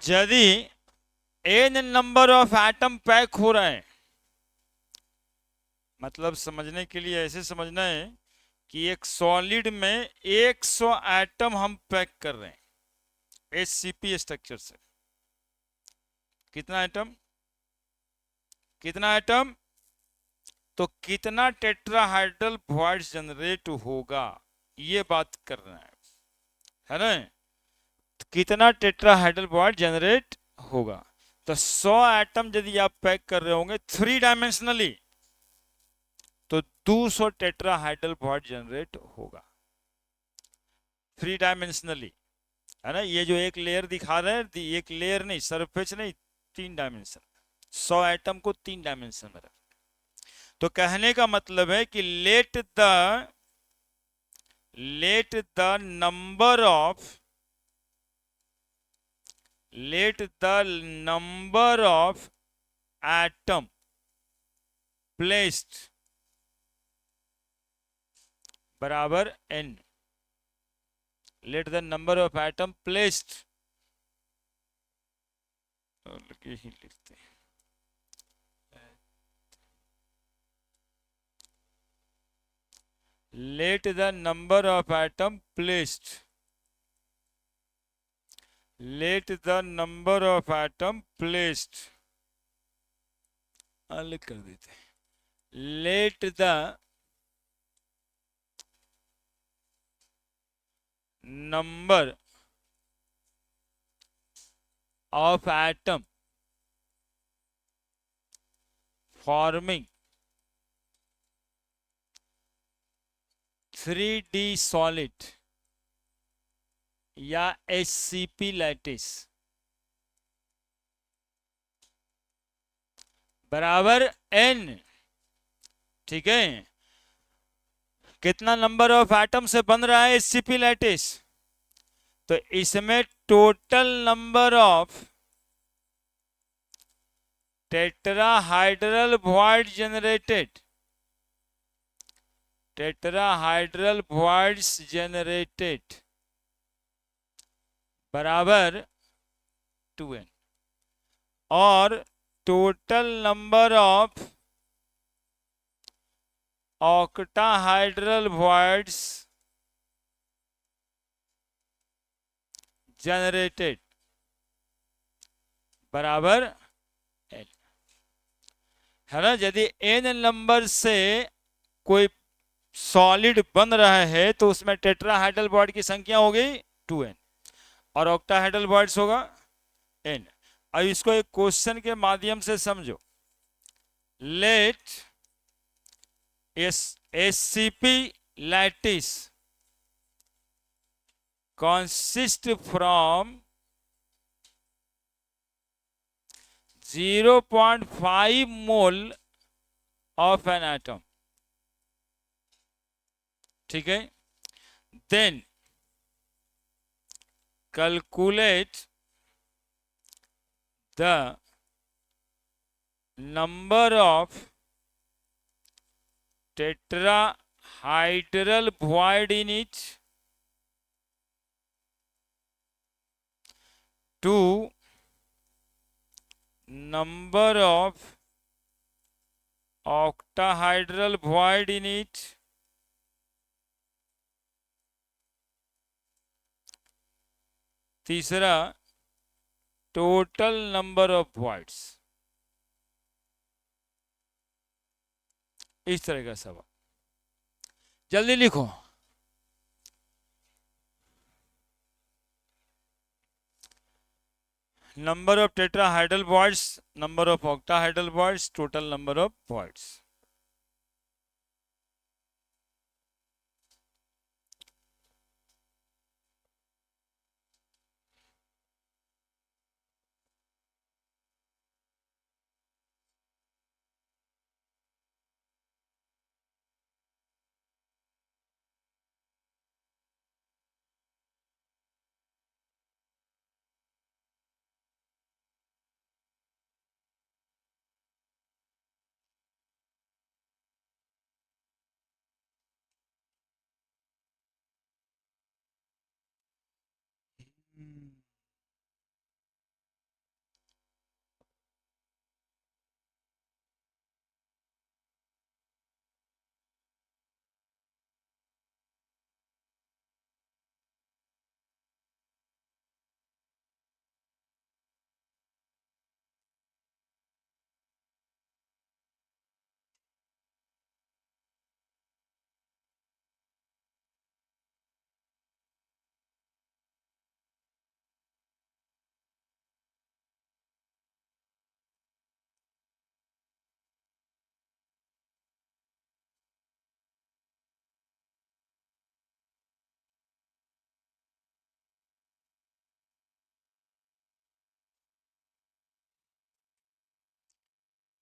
यदि n number of atom pack हो रहे हैं, मतलब समझने के लिए ऐसे समझना है कि एक सॉलिड में 100 एटम हम पैक कर रहे हैं एचसीपी स्ट्रक्चर से। कितना एटम, कितना एटम, तो कितना टेट्राहाइड्रल वॉइड्स जनरेट होगा, ये बात कर रहे है ना। तो कितना टेट्राहाइड्रल वॉइड जनरेट होगा, तो 100 एटम यदि आप पैक कर रहे होंगे 3 डायमेंशनली, तो 200 टेट्राहाइड्रल वॉइड जनरेट होगा 3 डायमेंशनली, है ना। ये जो एक लेयर दिखा रहे हैं, एक लेयर नहीं, सरफेस नहीं, 3 डायमेंशन, 100 एटम को 3 डायमेंशन में रख। तो कहने का मतलब है कि let the number of atom placed बराबर n। Let the number of atom placed, ही लिखते हैं, let the number of atom placed, let the number of atom placed, अलग कर देते हैं, let the number of atom forming 3D solid या एचसीपी लैटिस बराबर n। ठीक है, कितना नंबर ऑफ एटम से बन रहा है एचसीपी लैटिस, तो इसमें total number of tetrahedral void generated, tetrahedral voids generated बराबर 2n। और total number of octahedral voids generated बराबर n, है ना। यदि n नंबर से कोई सॉलिड बन रहा है तो उसमें टेट्राहाइड्रल बॉन्ड की संख्या होगी 2n और ऑक्टाहाइड्रल बॉन्ड्स होगा n। अब इसको एक क्वेश्चन के माध्यम से समझो। Let SCP lattice consist from 0.5 mole of an atom, ठीक है। Then calculate the number of tetrahedral void in it to number of octahedral void in it तीसरा टोटल नंबर ऑफ voids। इस तरह का सवाल जल्दी लिखो। Number of tetrahedral voids, number of octahedral voids, total number of voids।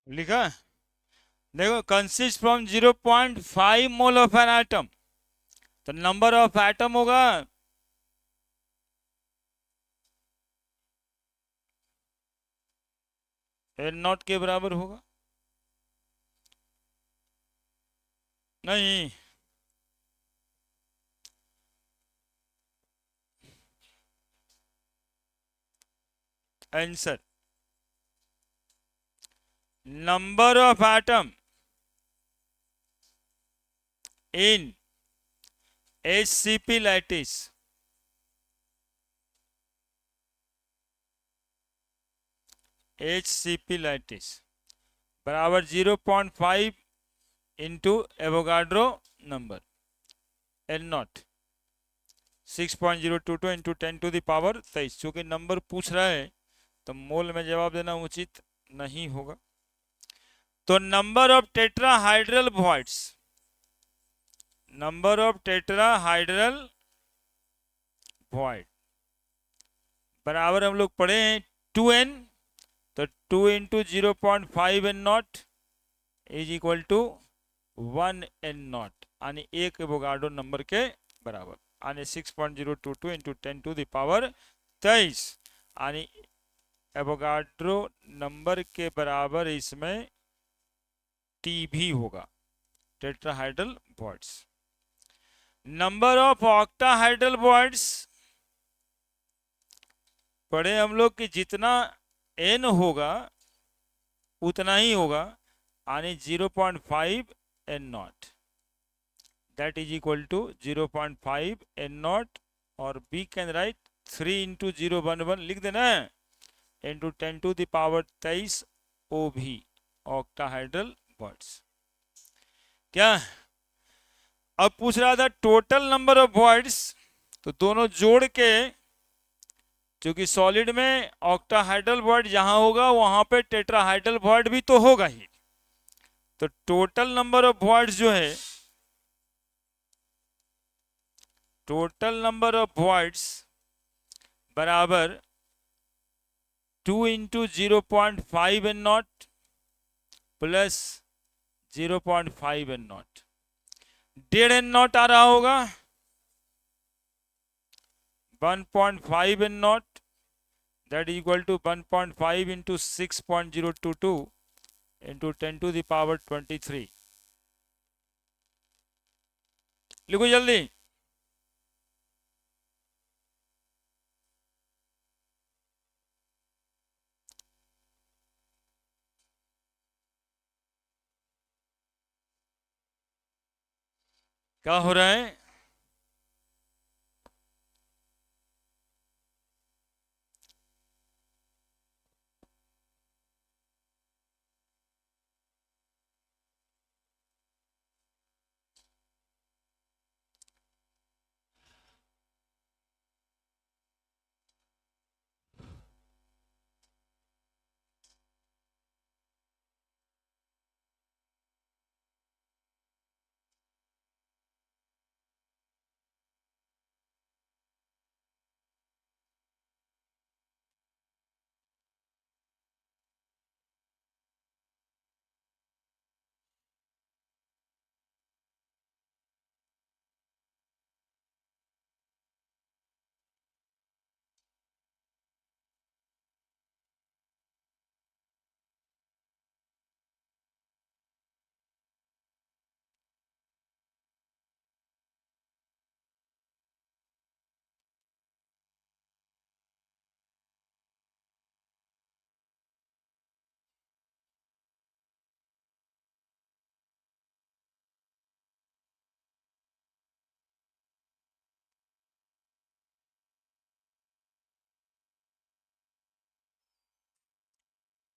लिखा देखो, consist from 0.5 mole of an atom, तो नंबर ऑफ एटम होगा n0 के बराबर होगा। नहीं, answer number of atom in SCP lattice बराबर 0.5 into Avogadro number n0 6.022 into 10⁻23। चूंकि नंबर पूछ रहा है तो मोल में जवाब देना उचित नहीं होगा। तो number of tetrahedral voids, number of tetrahedral void बराबर हम लोग पढ़े हैं 2n, तो 2 into 0.5n0 is equal to 1n0 यानी एक एवोगाड्रो नंबर के बराबर, यानी 6.022 इंटू 10⁻23 यानी एवोगाड्रो नंबर के बराबर इसमें T भी होगा, tetrahedral voids. Number of octahedral voids पढ़े हम लोग कि जितना n होगा उतना ही होगा, यानी 0.5 n nought, that is equal to 0.5 n nought, और b कैन राइट 3 इंटू 011 लिख देना, इंटू 10⁻23 OV, ऑक्टाहेड्रल वर्ड्स। क्या अब पूछ रहा था टोटल नंबर ऑफ वर्ड्स, तो दोनों जोड़ के, क्योंकि सॉलिड में ऑक्टाहाइड्रल वर्ड जहां होगा वहां पे टेट्राहाइड्रल वर्ड भी तो होगा ही, तो टोटल नंबर ऑफ वर्ड्स जो है, टोटल नंबर ऑफ वर्ड्स बराबर 2 into 0.5 n naught plus 0.5 n naught, 1.5 n naught आ रहा होगा, 1.5 n naught, that is equal to 1.5 into 6.022 into 10⁻23। लिखो जल्दी। क्या हो रहा है?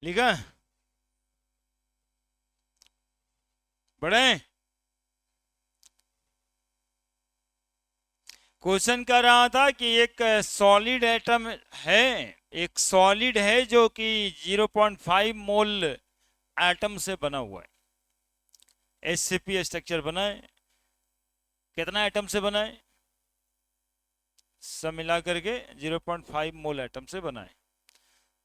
लिखा बढ़े। क्वेश्चन कर रहा था कि एक सॉलिड एटम है, एक सॉलिड है जो कि 0.5 मोल एटम से बना हुआ है, SCP स्ट्रक्चर बना है। कितना एटम से बना है? सब मिला करके 0.5 मोल एटम से बना है।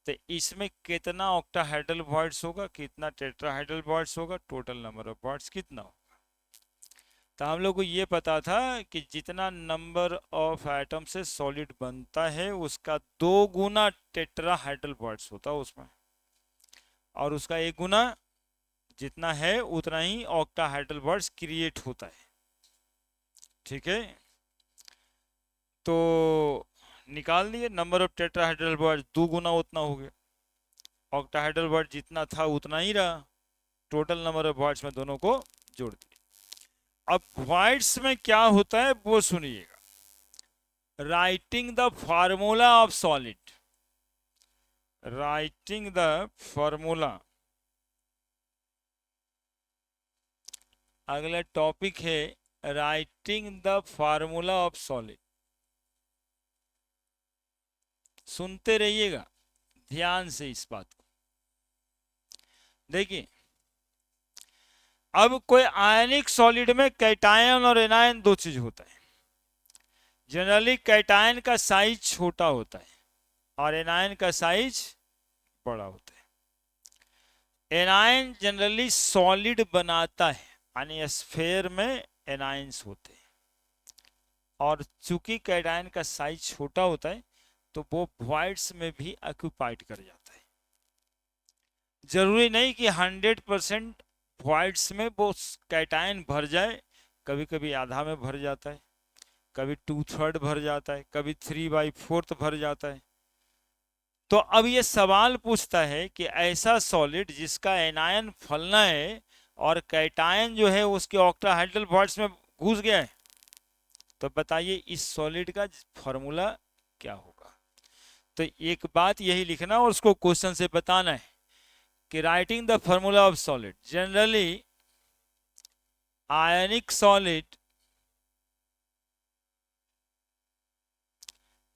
तो इसमें कितना ऑक्टाहाइड्रल बॉन्ड्स होगा, कितना टेट्राहाइड्रल बॉन्ड्स होगा, टोटल नंबर ऑफ बॉन्ड्स कितना होगा। तो हम लोग को ये पता था कि जितना नंबर ऑफ एटम से सॉलिड बनता है उसका 2 गुना टेट्राहाइड्रल बॉन्ड्स होता है उसमें, और उसका 1 गुना जितना है उतना ही ऑक्टाहाइड्रल बॉन्ड्स क्रिएट होता है। ठीक है, तो निकाल दिए नंबर ऑफ टेट्राहाइड्रल बॉन्ड्स 2 गुना उतना हो गया, ऑक्टाहाइड्रल बॉन्ड जितना था उतना ही रहा, टोटल नंबर ऑफ बॉन्ड्स में दोनों को जोड़ दिया। अब बॉन्ड्स में क्या होता है वो सुनिएगा, writing the formula of solid, writing the formula, अगला टॉपिक है writing the formula of solid. सुनते रहिएगा ध्यान से इस बात को। देखिए, अब कोई आयनिक सॉलिड में कैटायन और एनायन दो चीज होता है। जनरली कैटायन का साइज छोटा होता है और एनायन का साइज बड़ा होता है। एनायन जनरली सॉलिड बनाता है, यानी स्फीयर में एनायंस होते हैं, और चूंकि कैटायन का साइज छोटा होता है तो वो वॉइड्स में भी ऑक्यूपाइड कर जाता है। जरूरी नहीं कि 100% वॉइड्स में वो कैटायन भर जाए, कभी कभी आधा में भर जाता है, कभी 2/3 भर जाता है, कभी 3/4 भर जाता है। तो अब ये सवाल पूछता है कि ऐसा सॉलिड जिसका एनायन फलना है और कैटायन जो है उसके ऑक्टाहेड्रल बॉन्ड्स में घुस गया है, तो बताइए इस सॉलिड का फॉर्मूला क्या होगा। तो एक बात यही लिखना और उसको क्वेश्चन से बताना है कि writing the formula of solid, generally ionic solid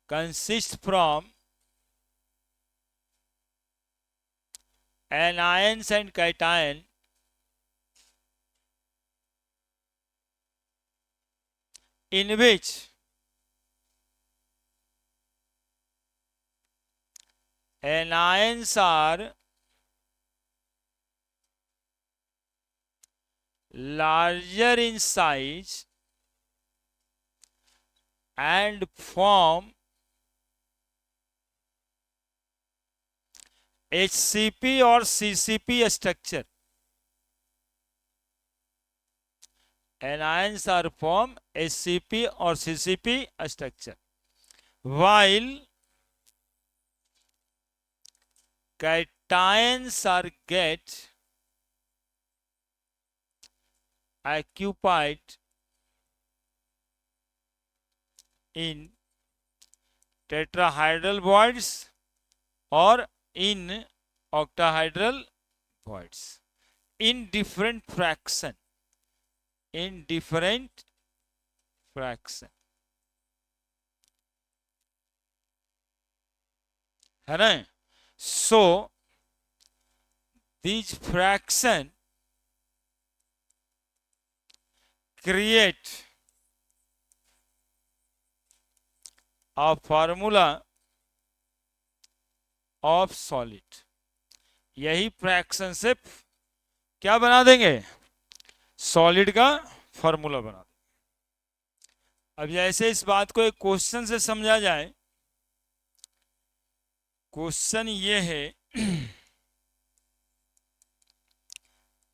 consist from anions and cation in which anions are larger in size and form HCP or CCP structure. Anions are form HCP or CCP structure, while cations are get occupied in tetrahedral bonds or in octahedral bonds in different fraction, in different fraction, है ना। So these fraction create a formula of solid। यही फ्रैक्शन से क्या बना देंगे, सॉलिड का फॉर्मूला बना देंगे। अब जैसे इस बात को एक क्वेश्चन से समझा जाए, क्वेश्चन ये है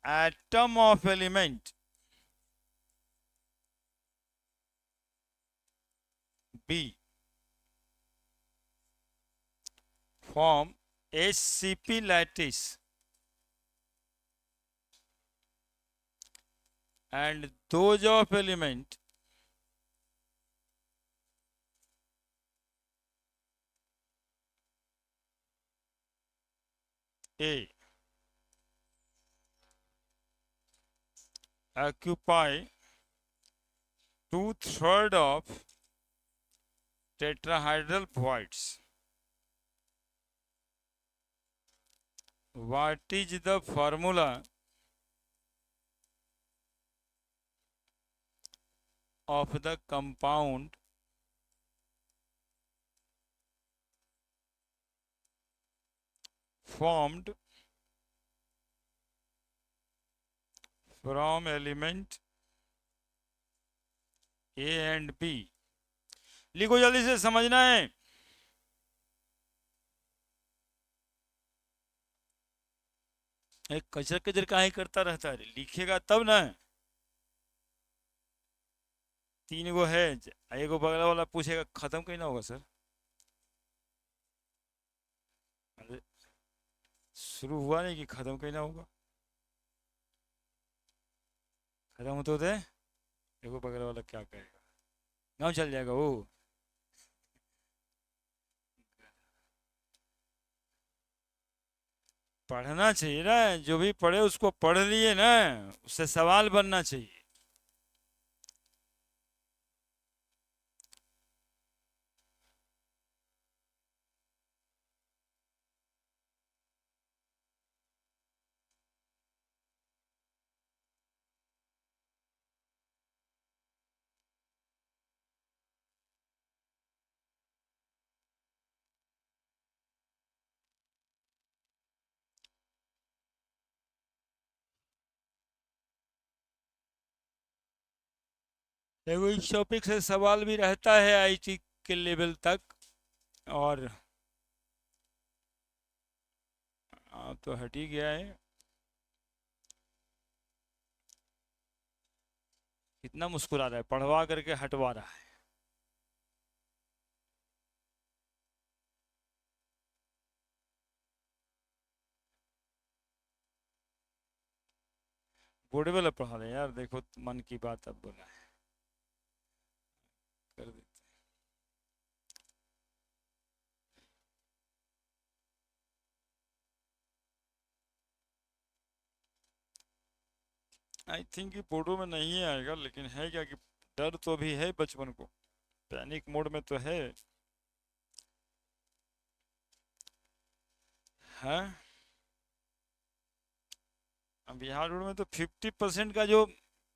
atom of element B form HCP lattice and those of element A occupy 2/3 of tetrahedral voids. What is the formula of the compound formed from element A and B? लिखो जल्दी से, समझना है। एक कचर कचर काहे करता रहता है, लिखेगा तब ना। 3 गो है, एगो बगल वाला पूछेगा खत्म कहीं ना होगा सर। अरे शुरू हुआ नहीं कि खत्म कहीं ना होगा, खत्म होते होते एगो बगल वाला क्या कहेगा, गाँव चल जाएगा वो। पढ़ना चाहिए ना, जो भी पढ़े उसको पढ़ लिए ना, उससे सवाल बनना चाहिए। देखो इस टॉपिक से सवाल भी रहता है आईटी के लेवल तक, और तो हट ही गया है। कितना मुस्कुरा रहा है, पढ़वा करके हटवा रहा है। बोर्ड वाला पढ़ा रहे यार, देखो मन की बात अब बोला है, कर देते। आई थिंक कि बोर्डो में नहीं आएगा, लेकिन है क्या कि डर तो भी है बचपन को, पैनिक मोड में तो है। हाँ, अब बिहार रोड में तो 50% का जो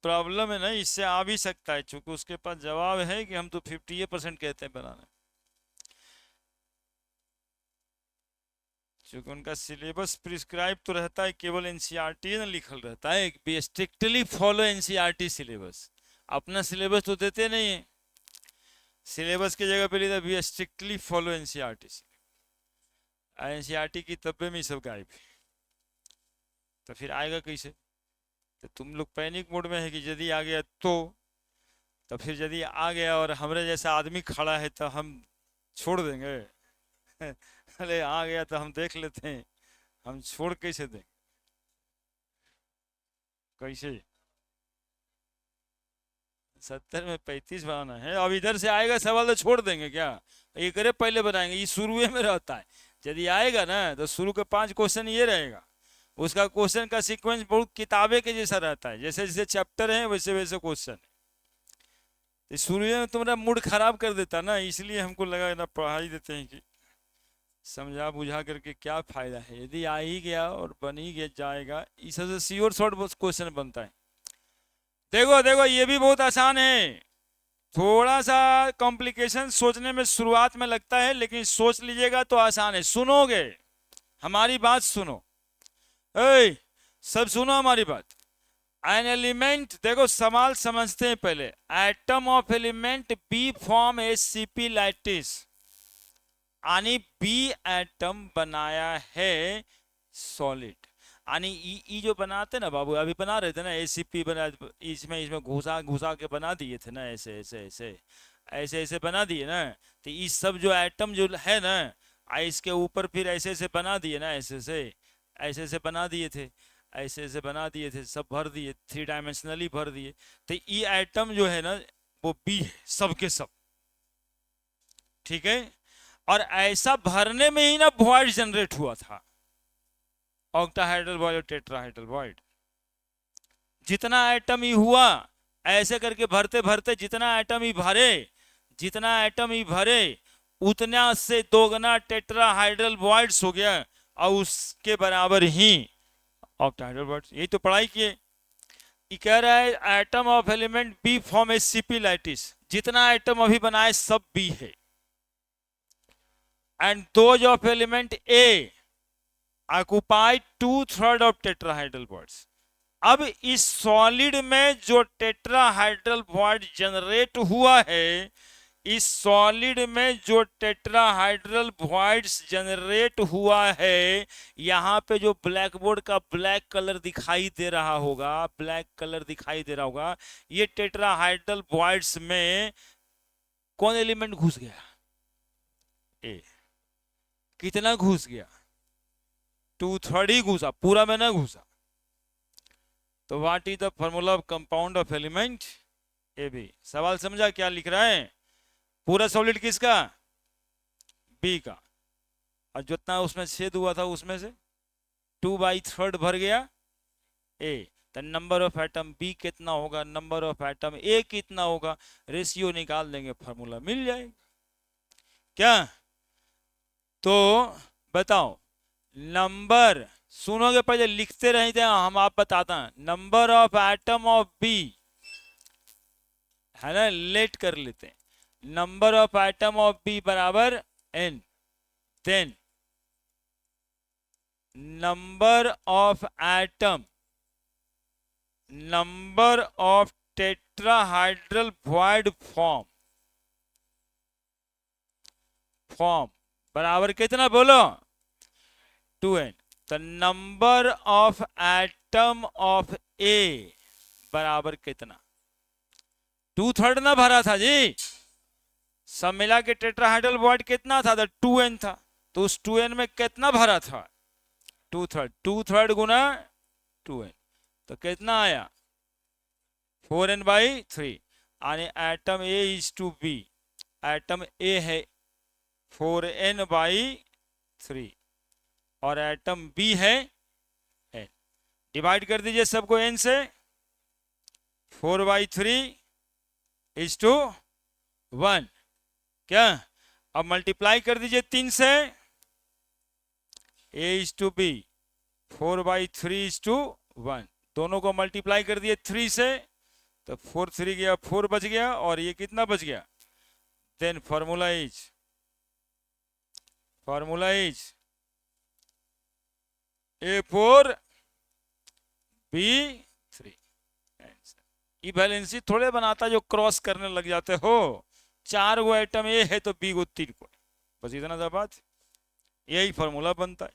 प्रॉब्लम है ना, इससे आ भी सकता है, चूंकि उसके पास जवाब है कि हम तो 50% कहते हैं बनाना। चूंकि उनका सिलेबस प्रिस्क्राइब तो रहता है, केवल एनसीईआरटी ना लिखल रहता है कि स्ट्रिक्टली फॉलो एनसीईआरटी सिलेबस। अपना सिलेबस तो देते नहीं है, सिलेबस की जगह पे लिखा बी स्ट्रिक्टली फॉलो एनसीईआरटी। एनसीईआरटी की तब्बे में सब गायब है, तो फिर आएगा कैसे? तो तुम लोग पैनिक मोड में है कि यदि आ गया तो फिर यदि आ गया और हमारे जैसा आदमी खड़ा है तो हम छोड़ देंगे? अरे आ गया तो हम देख लेते हैं, हम छोड़ कैसे दें? कैसे 70 में 35 बनाना है? अब इधर से आएगा सवाल तो छोड़ देंगे क्या? ये करे पहले बनाएंगे, ये शुरू में रहता है। यदि आएगा ना तो शुरू के 5 क्वेश्चन ये रहेगा, उसका क्वेश्चन का सीक्वेंस बहुत किताबे के जैसा रहता है, जैसे जैसे चैप्टर है वैसे वैसे क्वेश्चन। तो शुरू में तुम्हारा मूड खराब कर देता ना, इसलिए हमको लगा ना पढ़ा ही देते हैं कि समझा बुझा करके क्या फायदा है। यदि आ ही गया और बन ही गया जाएगा, इस सबसे श्योर शॉर्ट क्वेश्चन बनता है। देखो देखो ये भी बहुत आसान है, थोड़ा सा कॉम्प्लिकेशन सोचने में शुरुआत में लगता है, लेकिन सोच लीजिएगा तो आसान है। सुनोगे, हमारी बात सुनो, ए सब सुनो हमारी बात। एन एलिमेंट, देखो सवाल समझते हैं पहले। Atom of element B form SCP lattice, यानी बी एटम बनाया है सॉलिड। यानी ई जो बनाते ना बाबू, अभी बना रहे थे ना एसीपी बना, इसमें इसमें घुसा घुसा के बना दिए थे ना, ऐसे ऐसे ऐसे ऐसे ऐसे बना दिए ना। तो ये सब जो एटम जो है ना, इसके ऊपर फिर ऐसे ऐसे बना दिए ना, ऐसे ऐसे बना दिए थे, ऐसे ऐसे बना दिए थे, सब भर दिए, 3 डायमेंशनली भर दिए। तो ये एटम जो है ना वो बी है, सब के सब, ठीक है। और ऐसा भरने में ही ना वॉइड जनरेट हुआ था, ऑक्टाहाइड्रल बॉयड और टेट्राहाइड्रल बॉयड। जितना एटम ही हुआ, ऐसे करके भरते भरते जितना एटम ही भरे, जितना एटम ही भरे उतना से दोगुना टेट्राहाइड्रल बॉयड्स हो गया, और उसके बराबर ही ऑक्टाहाइड्रल बॉयड्स। यही तो पढ़ाई किए। ये कह रहा है atom of element B form SCP lattice, जितना एटम अभी बनाए सब बी है। And those of element A occupy 2/3 of tetrahedral voids. अब इस सॉलिड में जो टेट्राहाइड्रल बॉन्ड जनरेट हुआ है, इस सॉलिड में जो टेट्राहाइड्रल बॉन्ड्स जनरेट हुआ है, यहां पे जो ब्लैक बोर्ड का ब्लैक कलर दिखाई दे रहा होगा, ब्लैक कलर दिखाई दे रहा होगा, ये टेट्राहाइड्रल बॉन्ड्स में कौन एलिमेंट घुस गया? ए। कितना घुस गया? 2/3 ही घुसा, पूरा में ना घुसा। तो what is the formula of compound of element A B? सवाल समझा क्या लिख रहा है? पूरा सॉलिड किसका? बी का। और जितना उसमें छेद हुआ था उसमें से 2/3 भर गया ए। तो नंबर ऑफ एटम बी कितना होगा, नंबर ऑफ एटम ए कितना होगा, रेशियो निकाल देंगे, फार्मूला मिल जाएगा। क्या? तो बताओ नंबर, सुनोगे पहले लिखते रहे थे हम, आप बताता हैं। Number of atom of B है ना, लेट कर लेते हैं। Number of atom of B बराबर N, then number of atom, number of tetrahedral bond form बराबर कितना बोलो? 2n। तो number of atom of A बराबर कितना? 2/3 ना भरा था जी, सब मिला के टेट्राहाइड्रल बॉन्ड कितना था? तो 2n था। तो उस 2n में कितना भरा था? 2/3। 2/3 गुना 2n, तो कितना आया 4n/3। यानी atom A is to B, atom A है 4n/3 और एटम बी है n। डिवाइड कर दीजिए सबको n से, 4/3 इज टू 1। क्या, अब मल्टीप्लाई कर दीजिए 3 से, a is to B 4/3 is to 1। दोनों को मल्टीप्लाई कर दिए 3 से, तो 4 3 गया 4 बच गया, और ये कितना बच गया। Then formula is A4B3। इवैलेंसी थोड़े बनाता जो क्रॉस करने लग जाते हो। 4 गो आइटम ए है तो बी गो 3 को, बस इतना सा बात, यही फॉर्मूला बनता है।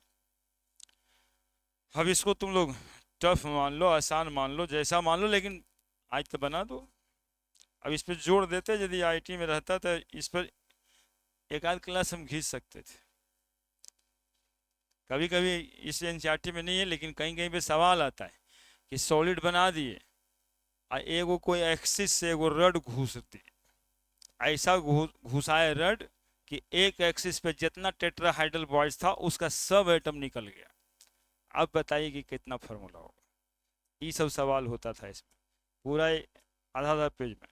अब इसको तुम लोग टफ मान लो, आसान मान लो, जैसा मान लो, लेकिन आज तो बना दो। अब इस पर जोड़ देते, यदि आईटी में रहता तो इस पर एक आध क्लास हम खींच सकते थे। कभी कभी इस एनसीईआरटी में नहीं है, लेकिन कहीं कहीं पे सवाल आता है कि सॉलिड बना दिए और एगो कोई एक्सिस से एगो रड घुस दी, ऐसा घुसाए रड कि एक एक्सिस पे जितना टेट्राहाइड्रल बॉन्ड्स था उसका सब एटम निकल गया। अब बताइए कि कितना फार्मूला होगा। ये सब सवाल होता था इसमें, पूरा आधा आधा पेज में,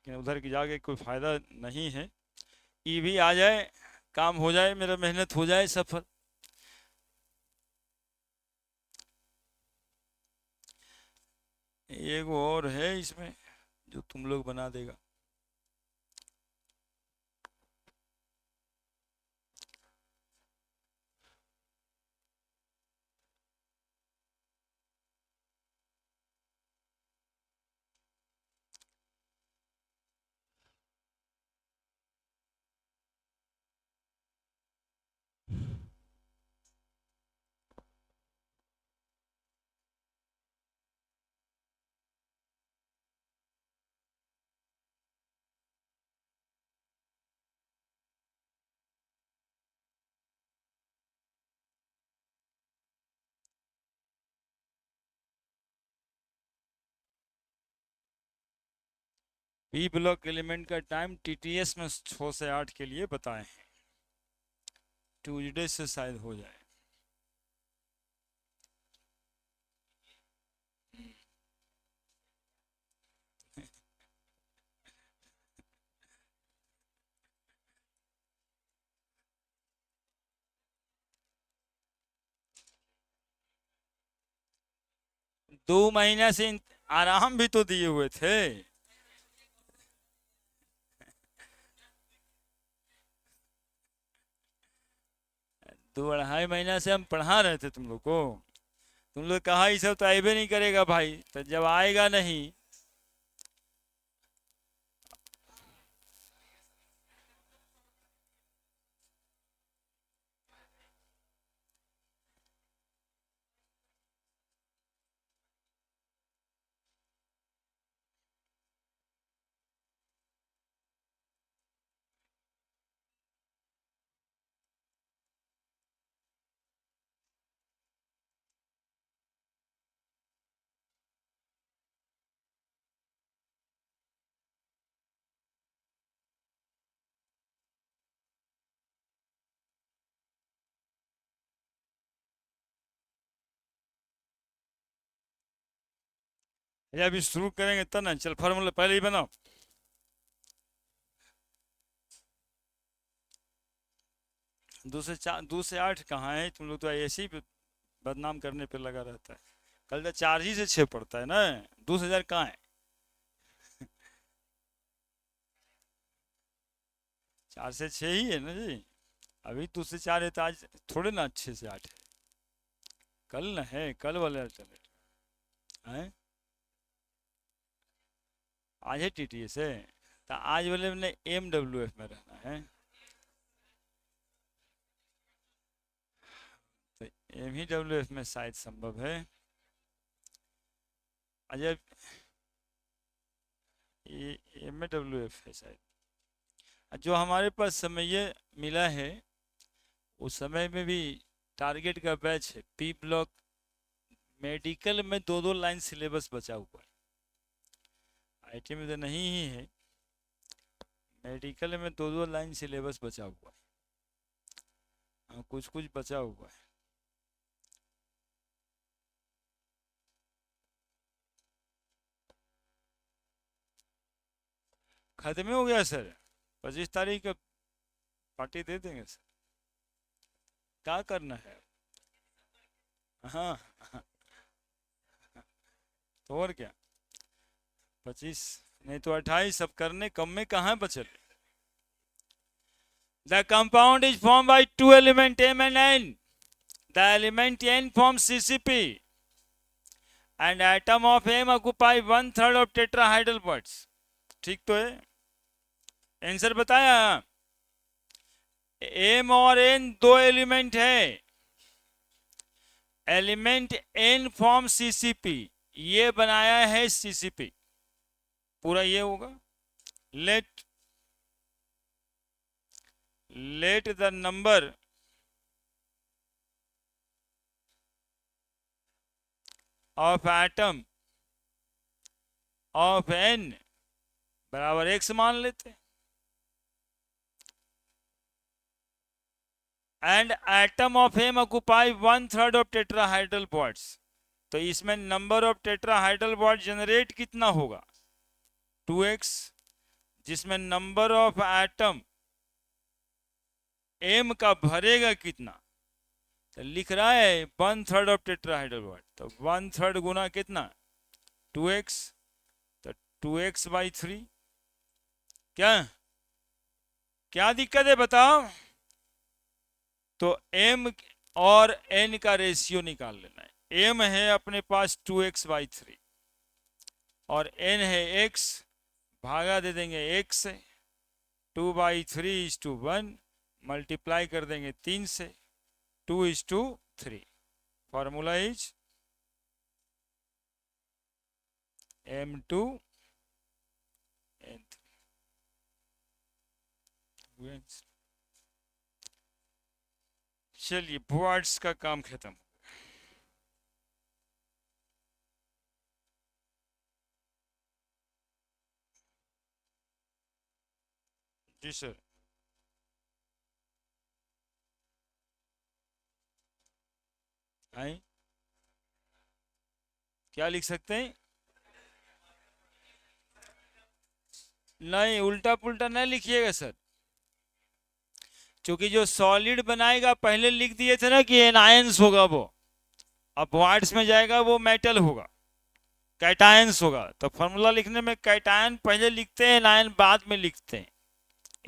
लेकिन उधर की जाके कोई फायदा नहीं है। ये भी आ जाए, काम हो जाए, मेरा मेहनत हो जाए सफल। एक और है इसमें जो तुम लोग बना देगा। पी ब्लॉक एलिमेंट का टाइम टीटीएस में 6 से 8 के लिए बताए हैं, ट्यूजडे से शायद हो जाए। दो महीना से आराम भी तो दिए हुए थे। 2 2.5 महीना से हम पढ़ा रहे थे तुम लोग को। तुम लोग कहा ये सब तो आएबे नहीं करेगा भाई, तो जब आएगा नहीं। या अभी शुरू करेंगे तब ना, चल फॉर्मूला पहले ही बनाओ। 2 से 8 कहाँ है, तुम लोग तो ऐसे ही बदनाम करने पे लगा रहता है। कल तो 4 ही से 6 पड़ता है ना, 2 से 4 कहाँ है। 4 से 6 ही है ना जी। अभी 2 से 4 है, तो आज थोड़े ना 6 से 8 है, कल ना है, कल वाले चले हैं। आज है टीटीएस है, तो आज वाले में MWF में रहना है, तो MEWF में शायद संभव है। अजय MWF है शायद। जो हमारे पास समय मिला है, उस समय में भी टारगेट का बैच है, पी ब्लॉक मेडिकल में दो दो लाइन सिलेबस बचा हुआ है, आईटी में तो नहीं ही है। मेडिकल में दो दो लाइन सिलेबस बचा हुआ है, हाँ कुछ कुछ बचा हुआ है। खत्म हो गया सर, 25 तारीख का पार्टी दे देंगे सर, क्या करना है। हाँ तो और क्या, 25 नहीं तो 28, अब करने कम में कहाँ बचल। The compound is form by two element M and N. The element N forms CCP and atom of M occupy 1/3 of tetrahedral bonds. ठीक तो है, आंसर बताया। M और N दो एलिमेंट है, एलिमेंट N फॉर्म CCP, ये बनाया है CCP, पूरा ये होगा। Late the number of atom of N बराबर X मान लेते, and atom of M occupy 1/3 of tetrahedral bonds. तो इसमें number of tetrahedral bond generate कितना होगा, 2x, जिसमें नंबर ऑफ एटम M का भरेगा कितना, तो लिख रहा है 1/3 ऑफ टेट्राहाइड्रल बॉन्ड, तो 1/3 गुना कितना 2x, तो 2x बाई 3। क्या क्या दिक्कत है बताओ। तो M और N का रेशियो निकाल लेना है। M है अपने पास 2x बाई 3 और N है x, भागा दे देंगे x से, 2/3:1, मल्टीप्लाई कर देंगे 3 से, 2:3। Formula is M2 N3। चलिए बॉन्ड्स का काम खत्म। जी सर, आए क्या लिख सकते हैं, नहीं उल्टा पुल्टा नहीं लिखिएगा सर, क्योंकि जो सॉलिड बनाएगा पहले लिख दिए थे ना कि एनायंस होगा वो, अब वाट्स में जाएगा वो मेटल होगा, कैटायंस होगा। तो फॉर्मूला लिखने में कैटायन पहले लिखते हैं, एनायन बाद में लिखते हैं,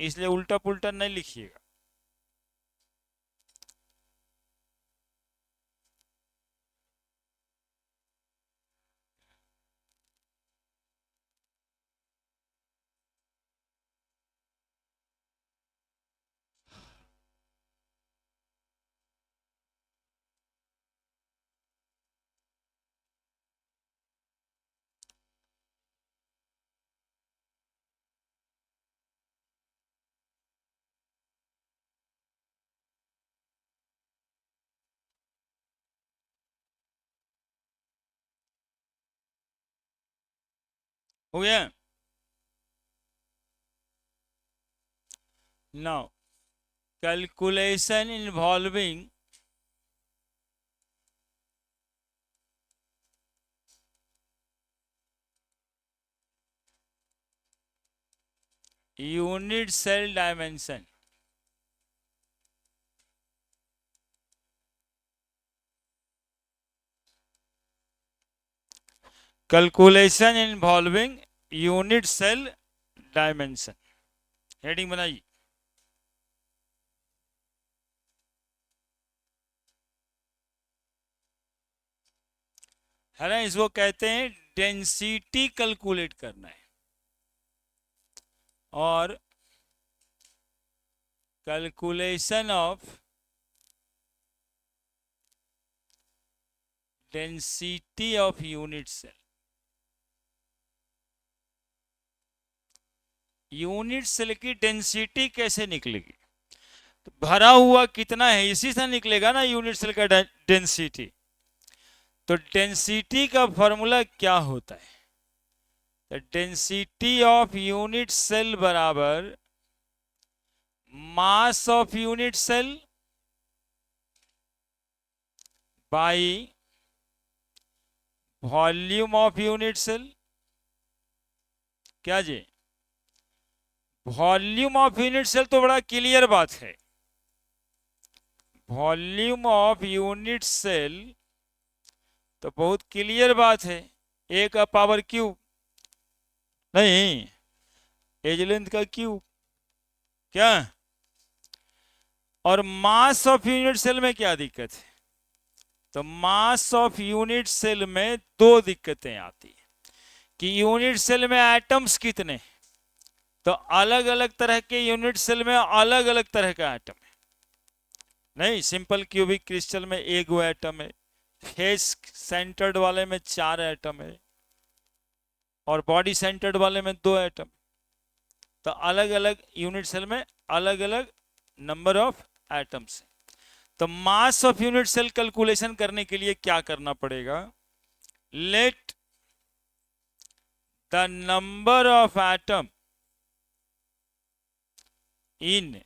इसलिए उल्टा पुल्टा नहीं लिखिएगा। हो गया। Now calculation involving unit cell dimension. Calculation involving unit cell dimension, heading बनाइए। है ना, इसको कहते हैं डेंसिटी कैलकुलेट करना है, और calculation of density of unit cell. Unit cell की डेंसिटी कैसे निकलेगी, तो भरा हुआ कितना है इसी से निकलेगा ना यूनिट सेल का डेंसिटी। तो डेंसिटी का फॉर्मूला क्या होता है? तो डेंसिटी ऑफ यूनिट सेल बराबर mass of unit cell by volume of unit cell. क्या जी? वॉल्यूम ऑफ यूनिट सेल तो बड़ा क्लियर बात है, वॉल्यूम ऑफ यूनिट सेल तो बहुत क्लियर बात है, ए का पावर क्यूब, नहीं एज लेंथ का क्यूब। क्या? और मास ऑफ यूनिट सेल में क्या दिक्कत है? तो मास ऑफ यूनिट सेल में दो दिक्कतें आती है कि यूनिट सेल में एटम्स कितने, तो अलग अलग तरह के यूनिट सेल में अलग अलग तरह का एटम है। नहीं, सिंपल क्यूबिक क्रिस्टल में एक गो एटम है, फेस सेंटर्ड वाले में 4 एटम है, और बॉडी सेंटर्ड वाले में 2 एटम। तो अलग अलग यूनिट सेल में अलग अलग नंबर ऑफ एटम्स है। तो mass of unit cell calculation करने के लिए क्या करना पड़ेगा? Let the number of atom in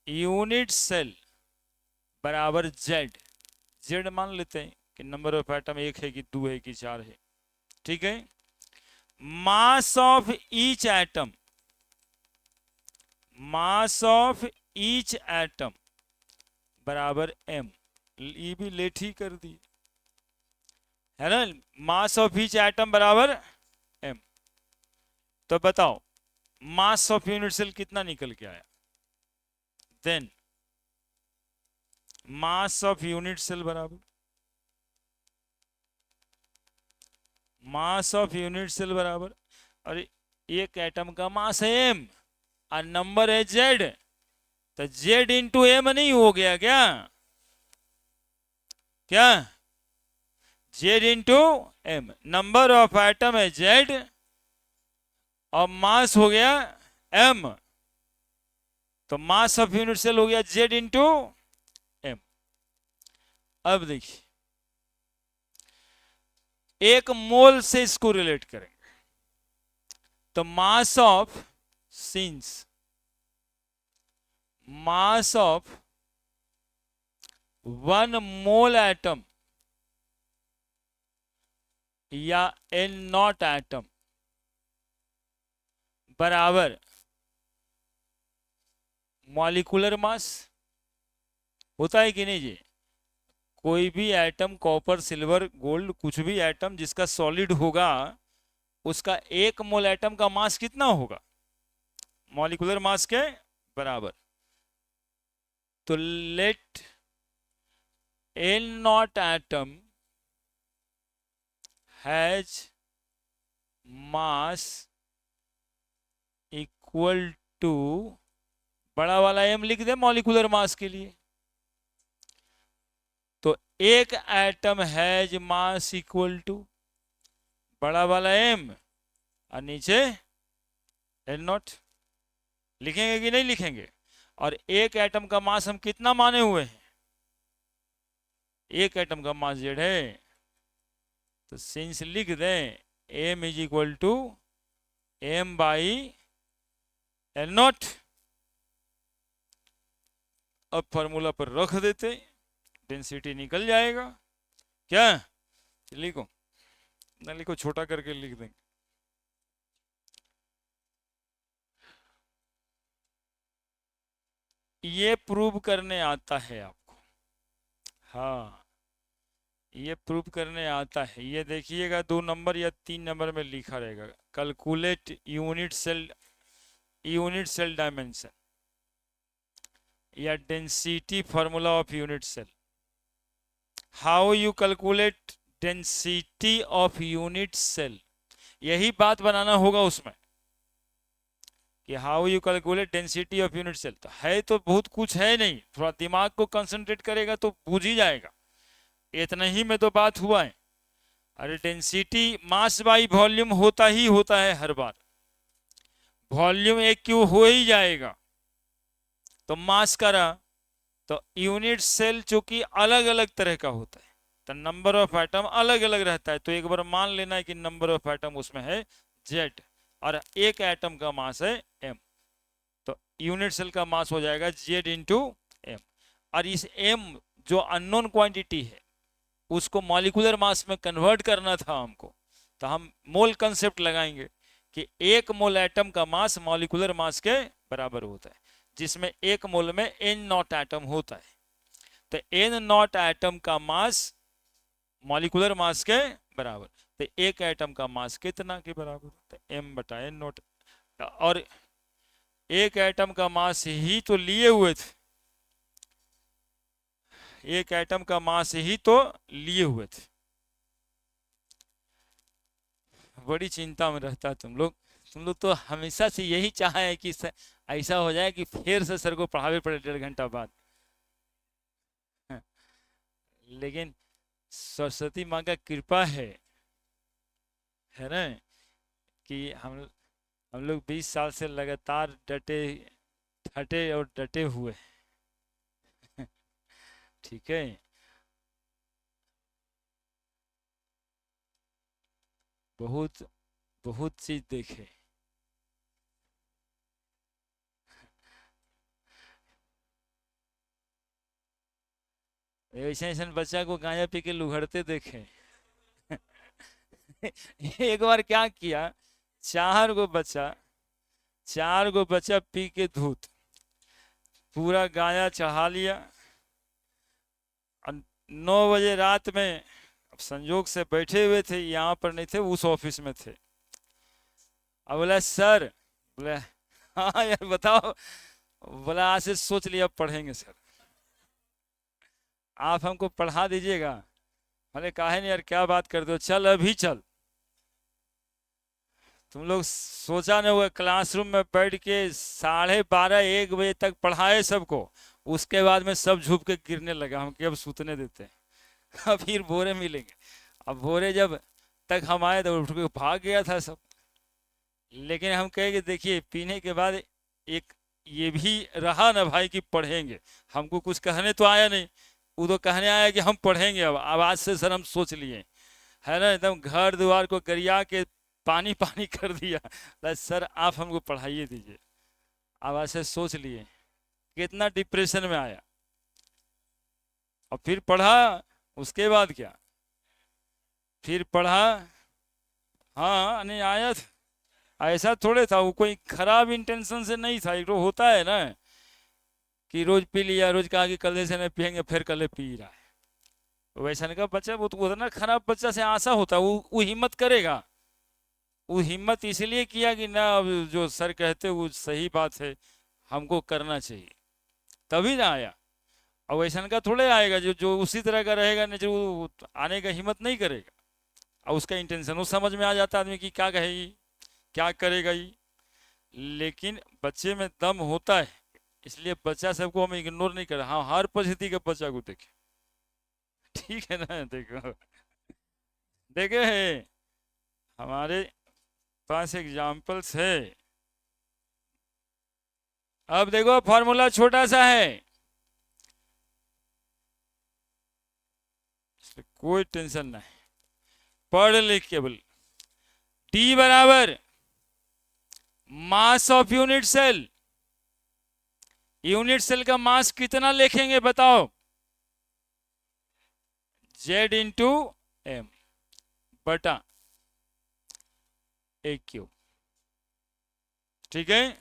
unit cell बराबर जेड। जेड मान लेते हैं कि नंबर ऑफ एटम 1 है कि 2 है कि 4 है, ठीक है। Mass of each atom, mass of each atom बराबर m। ये भी लेट ही कर दी है ना, मास ऑफ ईच एटम बराबर m। तो बताओ मास ऑफ यूनिट सेल कितना निकल के आया? Then mass of unit cell बराबर मास ऑफ यूनिट सेल बराबर, अरे एक एटम का मास है m और नंबर है z, तो z इंटू एम नहीं हो गया क्या? क्या? z into M, number of atom है z और मास हो गया m, तो मास ऑफ यूनिट सेल हो गया z इंटू एम। अब देखिए एक मोल से इसको रिलेट करेंगे, तो mass of since mass of 1 mole atom या n नॉट एटम बराबर मॉलिक्यूलर मास होता है कि नहीं जी? कोई भी एटम, कॉपर सिल्वर गोल्ड, कुछ भी एटम जिसका सॉलिड होगा उसका 1 मोल एटम का मास कितना होगा? मॉलिक्यूलर मास के बराबर। तो let n nought atom has mass equal to, बड़ा वाला m लिख दे मॉलिक्यूलर मास के लिए, तो एक atom has mass equal to बड़ा वाला m और नीचे n नॉट। लिखेंगे कि नहीं लिखेंगे? और एक एटम का मास हम कितना माने हुए हैं? एक एटम का मास z है, तो सिंस लिख दें m is equal to m by n nought. अब फॉर्मूला पर रख देते, डेंसिटी निकल जाएगा। क्या? लिखो ना, लिखो छोटा करके लिख देंगे। ये प्रूव करने आता है आपको, हाँ ये प्रूव करने आता है। ये देखिएगा 2 नंबर या 3 नंबर में लिखा रहेगा, कैलकुलेट यूनिट सेल डायमेंशन या density formula of unit cell. How you calculate density of unit cell, यही बात बनाना होगा उसमें कि how you calculate density of unit cell. तो है तो बहुत कुछ है नहीं, थोड़ा दिमाग को कंसंट्रेट करेगा तो बूझ ही जाएगा, इतना ही में तो बात हुआ है। अरे डेंसिटी मास बाई वॉल्यूम होता ही होता है हर बार, वॉल्यूम एक क्यू हो ही जाएगा तो मास करा। तो यूनिट सेल चूंकि अलग अलग तरह का होता है, तो नंबर ऑफ एटम अलग अलग रहता है। तो एक बार मान लेना है कि नंबर ऑफ एटम उसमें है Z और एक एटम का मास है M, तो यूनिट सेल का मास हो जाएगा Z इंटू M। और इस M जो अननोन क्वांटिटी है उसको मॉलिक्यूलर मास में कन्वर्ट करना था हमको, तो हम मोल कंसेप्ट लगाएंगे कि एक मोल एटम का मास मॉलिक्यूलर मास के बराबर होता है, जिसमें एक मोल में N नॉट एटम होता है। तो N नॉट एटम का मास मॉलिक्यूलर मास के बराबर, तो एक एटम का मास कितना के बराबर, तो M बटा N नॉट। और एक एटम का मास ही तो लिए हुए थे, एक एटम का मास ही तो लिए हुए थे। बड़ी चिंता में रहता है तुम लोग तो हमेशा से यही चाहा है कि ऐसा हो जाए कि फिर से सर को पढ़ावे पड़े 1.5 घंटा बाद। लेकिन सरस्वती माँ का कृपा है ना, कि हम लोग 20 साल से लगातार डटे और डटे हुए। ठीक है, बहुत बहुत चीज देखे। ऐसे ऐसे बच्चा को गांजा पी के लुघड़ते देखे। एक बार क्या किया, चार गो बच्चा पी के धूत पूरा गांजा चढ़ा लिया। 9 बजे रात में, अब संजोग से बैठे हुए थे, यहाँ पर नहीं थे, उस ऑफिस में थे। अब बोला सर, बोले हाँ यार बताओ, बोला आज से सोच लिया पढ़ेंगे सर, आप हमको पढ़ा दीजिएगा। बोले काहे नहीं यार, क्या बात करते हो, चल अभी चल। तुम लोग सोचा नहीं होगा, क्लासरूम में बैठ के 12:30 1 बजे तक पढ़ाए सबको, उसके बाद में सब झुक के गिरने लगा, हम कि अब सूतने देते हैं। अब फिर भोरे मिलेंगे। अब भोरे जब तक हम आए तो उठ के भाग गया था सब। लेकिन हम कहे कि देखिए पीने के बाद एक ये भी रहा ना भाई कि पढ़ेंगे, हमको कुछ कहने तो आया नहीं, वो तो कहने आया कि हम पढ़ेंगे। अब आज से सर हम सोच लिए, है ना, एकदम घर द्वार को गरिया के पानी पानी कर दिया, सर आप हमको पढ़ाइए दीजिए। अब ऐसे सोच लिए, कितना डिप्रेशन में आया। और फिर पढ़ा, उसके बाद क्या, फिर पढ़ा। हाँ नहीं आया था, ऐसा थोड़े था, वो कोई खराब इंटेंशन से नहीं था। एक तो होता है ना कि रोज पी लिया, रोज कहा कि कल से नहीं पियेंगे, फिर कल पी रहा है। वैसा का बच्चा वो तो उतना खराब बच्चा से आशा होता है, वो हिम्मत करेगा। वो हिम्मत इसलिए किया कि ना अब जो सर कहते वो सही बात है, हमको करना चाहिए, तभी ना आया। और वैसा का थोड़े आएगा जो जो उसी तरह का रहेगा नहीं, जो आने का हिम्मत नहीं करेगा। और उसका इंटेंशन वो समझ में आ जाता आदमी की क्या कहेगी, क्या करेगा ये। लेकिन बच्चे में दम होता है, इसलिए बच्चा सबको हम इग्नोर नहीं कर। हाँ, हर परिस्थिति के बच्चा को देखे। ठीक है ना, देखो देखे है, हमारे पास एग्जाम्पल्स है। अब देखो फॉर्मूला छोटा सा है, कोई टेंशन नहीं, पढ़ लिख के बोल। टी बराबर mass of unit cell. Unit cell का मास कितना लिखेंगे बताओ, Z इंटू एम बटा ए क्यू। ठीक है,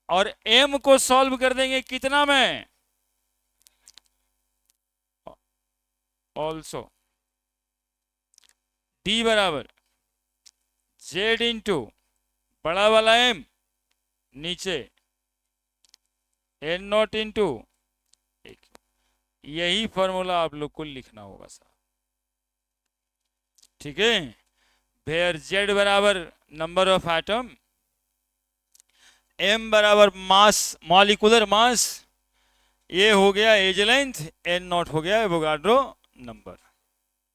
और m को सॉल्व कर देंगे कितना में, ऑल्सो d बराबर Z इंटू बड़ा वाला m नीचे n नॉट इंटू, यही फॉर्मूला आप लोग को लिखना होगा सर। ठीक है, वेयर Z बराबर नंबर ऑफ एटम, m बराबर मास मॉलिक्यूलर मास, ये हो गया एज लेंथ, n नॉट हो गया एवोगाड्रो नंबर।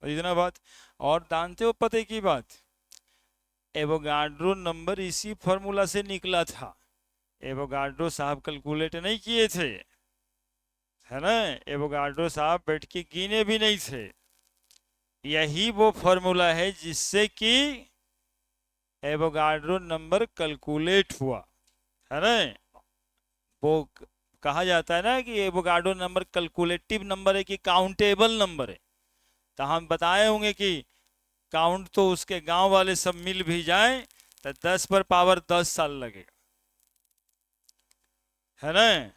इतना बात। और जानते हो पते की बात, एवोगाड्रो नंबर इसी फॉर्मूला से निकला था। एवोगाड्रो साहब कैलकुलेट नहीं किए थे, है ना, एवोगाड्रो साहब बैठ के गिने भी नहीं थे, यही वो फॉर्मूला है जिससे कि एवोगाड्रो नंबर कैलकुलेट हुआ है ना। वो कहा जाता है ना कि एवोगाड्रो नंबर कैलकुलेटिव नंबर है कि काउंटेबल नंबर है। तो हम बताए होंगे कि काउंट तो उसके गांव वाले सब मिल भी जाएं तो 10 पर पावर 10 साल लगेगा, है ना।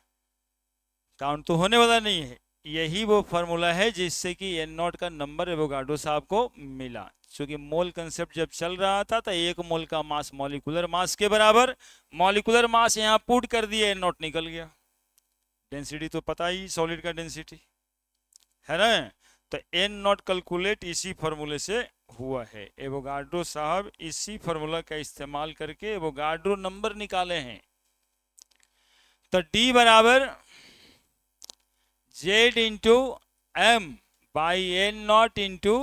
काउंट तो होने वाला नहीं है। यही वो फॉर्मूला है जिससे कि एन नॉट का नंबर एवोगाड्रो साहब को मिला। क्योंकि मोल कंसेप्ट जब चल रहा था तो एक मोल का मास मॉलिक्यूलर मास के बराबर, मॉलिक्यूलर मास यहां पुट कर दिया, एन नॉट निकल गया। डेंसिटी तो पता ही, सॉलिड का डेंसिटी, है ना। तो एन नॉट कैलकुलेट इसी फॉर्मूले से हुआ है। एवोगाड्रो साहब इसी फॉर्मूला का इस्तेमाल करके एवोगाड्रो नंबर निकाले हैं। तो डी बराबर Z into M by N nought into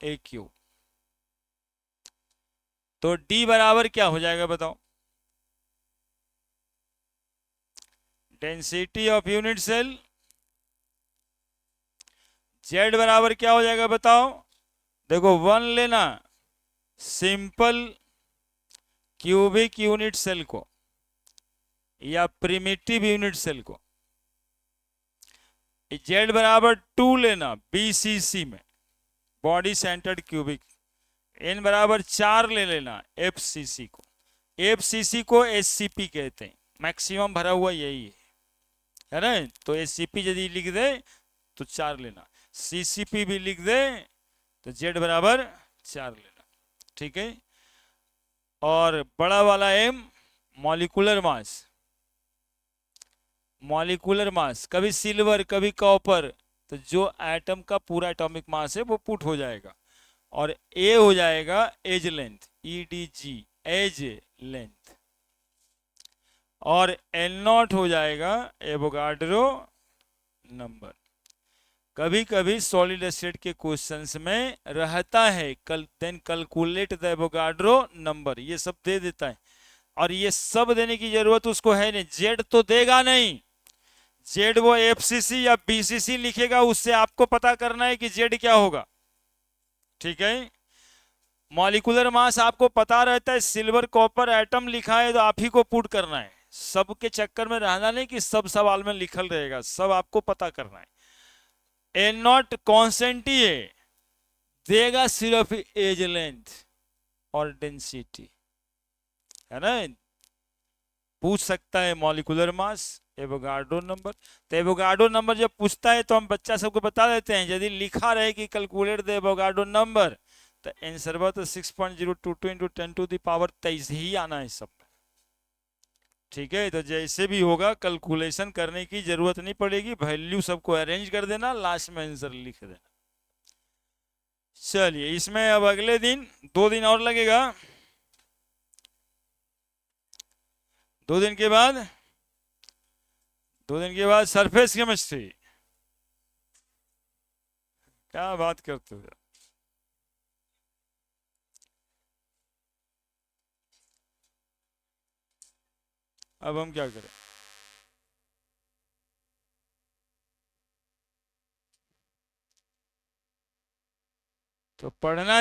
a cube. तो डी बराबर क्या हो जाएगा बताओ? Density of unit cell. Z बराबर क्या हो जाएगा बताओ? देखो 1 लेना सिंपल क्यूबिक यूनिट सेल को या प्रिमिटिव यूनिट सेल को। जेड बराबर 2 लेना बीसीसी में, बॉडी सेंटर्ड क्यूबिक। एन बराबर 4 ले लेना एफसीसी को। एफसीसी को एससीपी कहते हैं, मैक्सिमम भरा हुआ यही है ना। तो एससीपी यदि लिख दे तो 4 लेना, सीसीपी भी लिख दे तो जेड बराबर 4 लेना, ठीक है। और बड़ा वाला M molecular mass, molecular mass कभी सिल्वर कभी कॉपर, तो जो एटम का पूरा एटॉमिक मास है वो पुट हो जाएगा। और ए हो जाएगा edge length, EDG edge length. और एल नॉट हो जाएगा एवोगाड्रो नंबर। कभी कभी सॉलिड स्टेट के क्वेश्चंस में रहता है then calculate the Avogadro number, ये सब दे देता है। और ये सब देने की जरूरत उसको है नहीं, जेड तो देगा नहीं। जेड वो एफसीसी या बीसीसी लिखेगा, उससे आपको पता करना है कि जेड क्या होगा, ठीक है। मॉलिक्यूलर मास आपको पता रहता है, सिल्वर कॉपर एटम लिखा है तो आप ही को पुट करना है। सबके चक्कर में रहना नहीं कि सब सवाल में लिखल रहेगा, सब आपको पता करना है। एन नॉट कॉन्स्टेंट ही है, देगा सिर्फ एज लेंथ और डेंसिटी, है ना। पूछ सकता है मॉलिक्यूलर मास एवोगाड्रो नंबर। तो एवोगाड्रो नंबर जब पूछता है तो हम बच्चा सबको बता देते हैं, यदि लिखा रहे कि कैलकुलेट द एवोगाड्रो नंबर तो आंसर तो 6.022 इंटू 10⁻23 ही आना है सब में, ठीक है। तो जैसे भी होगा कैलकुलेशन करने की जरूरत नहीं पड़ेगी, वैल्यू सबको अरेंज कर देना, लास्ट में आंसर लिख देना। चलिए इसमें अब अगले दिन 2 दिन और लगेगा, 2 दिन के बाद, 2 दिन के बाद सरफेस केमिस्ट्री। क्या बात करते हो? अब हम क्या करें? तो पढ़ना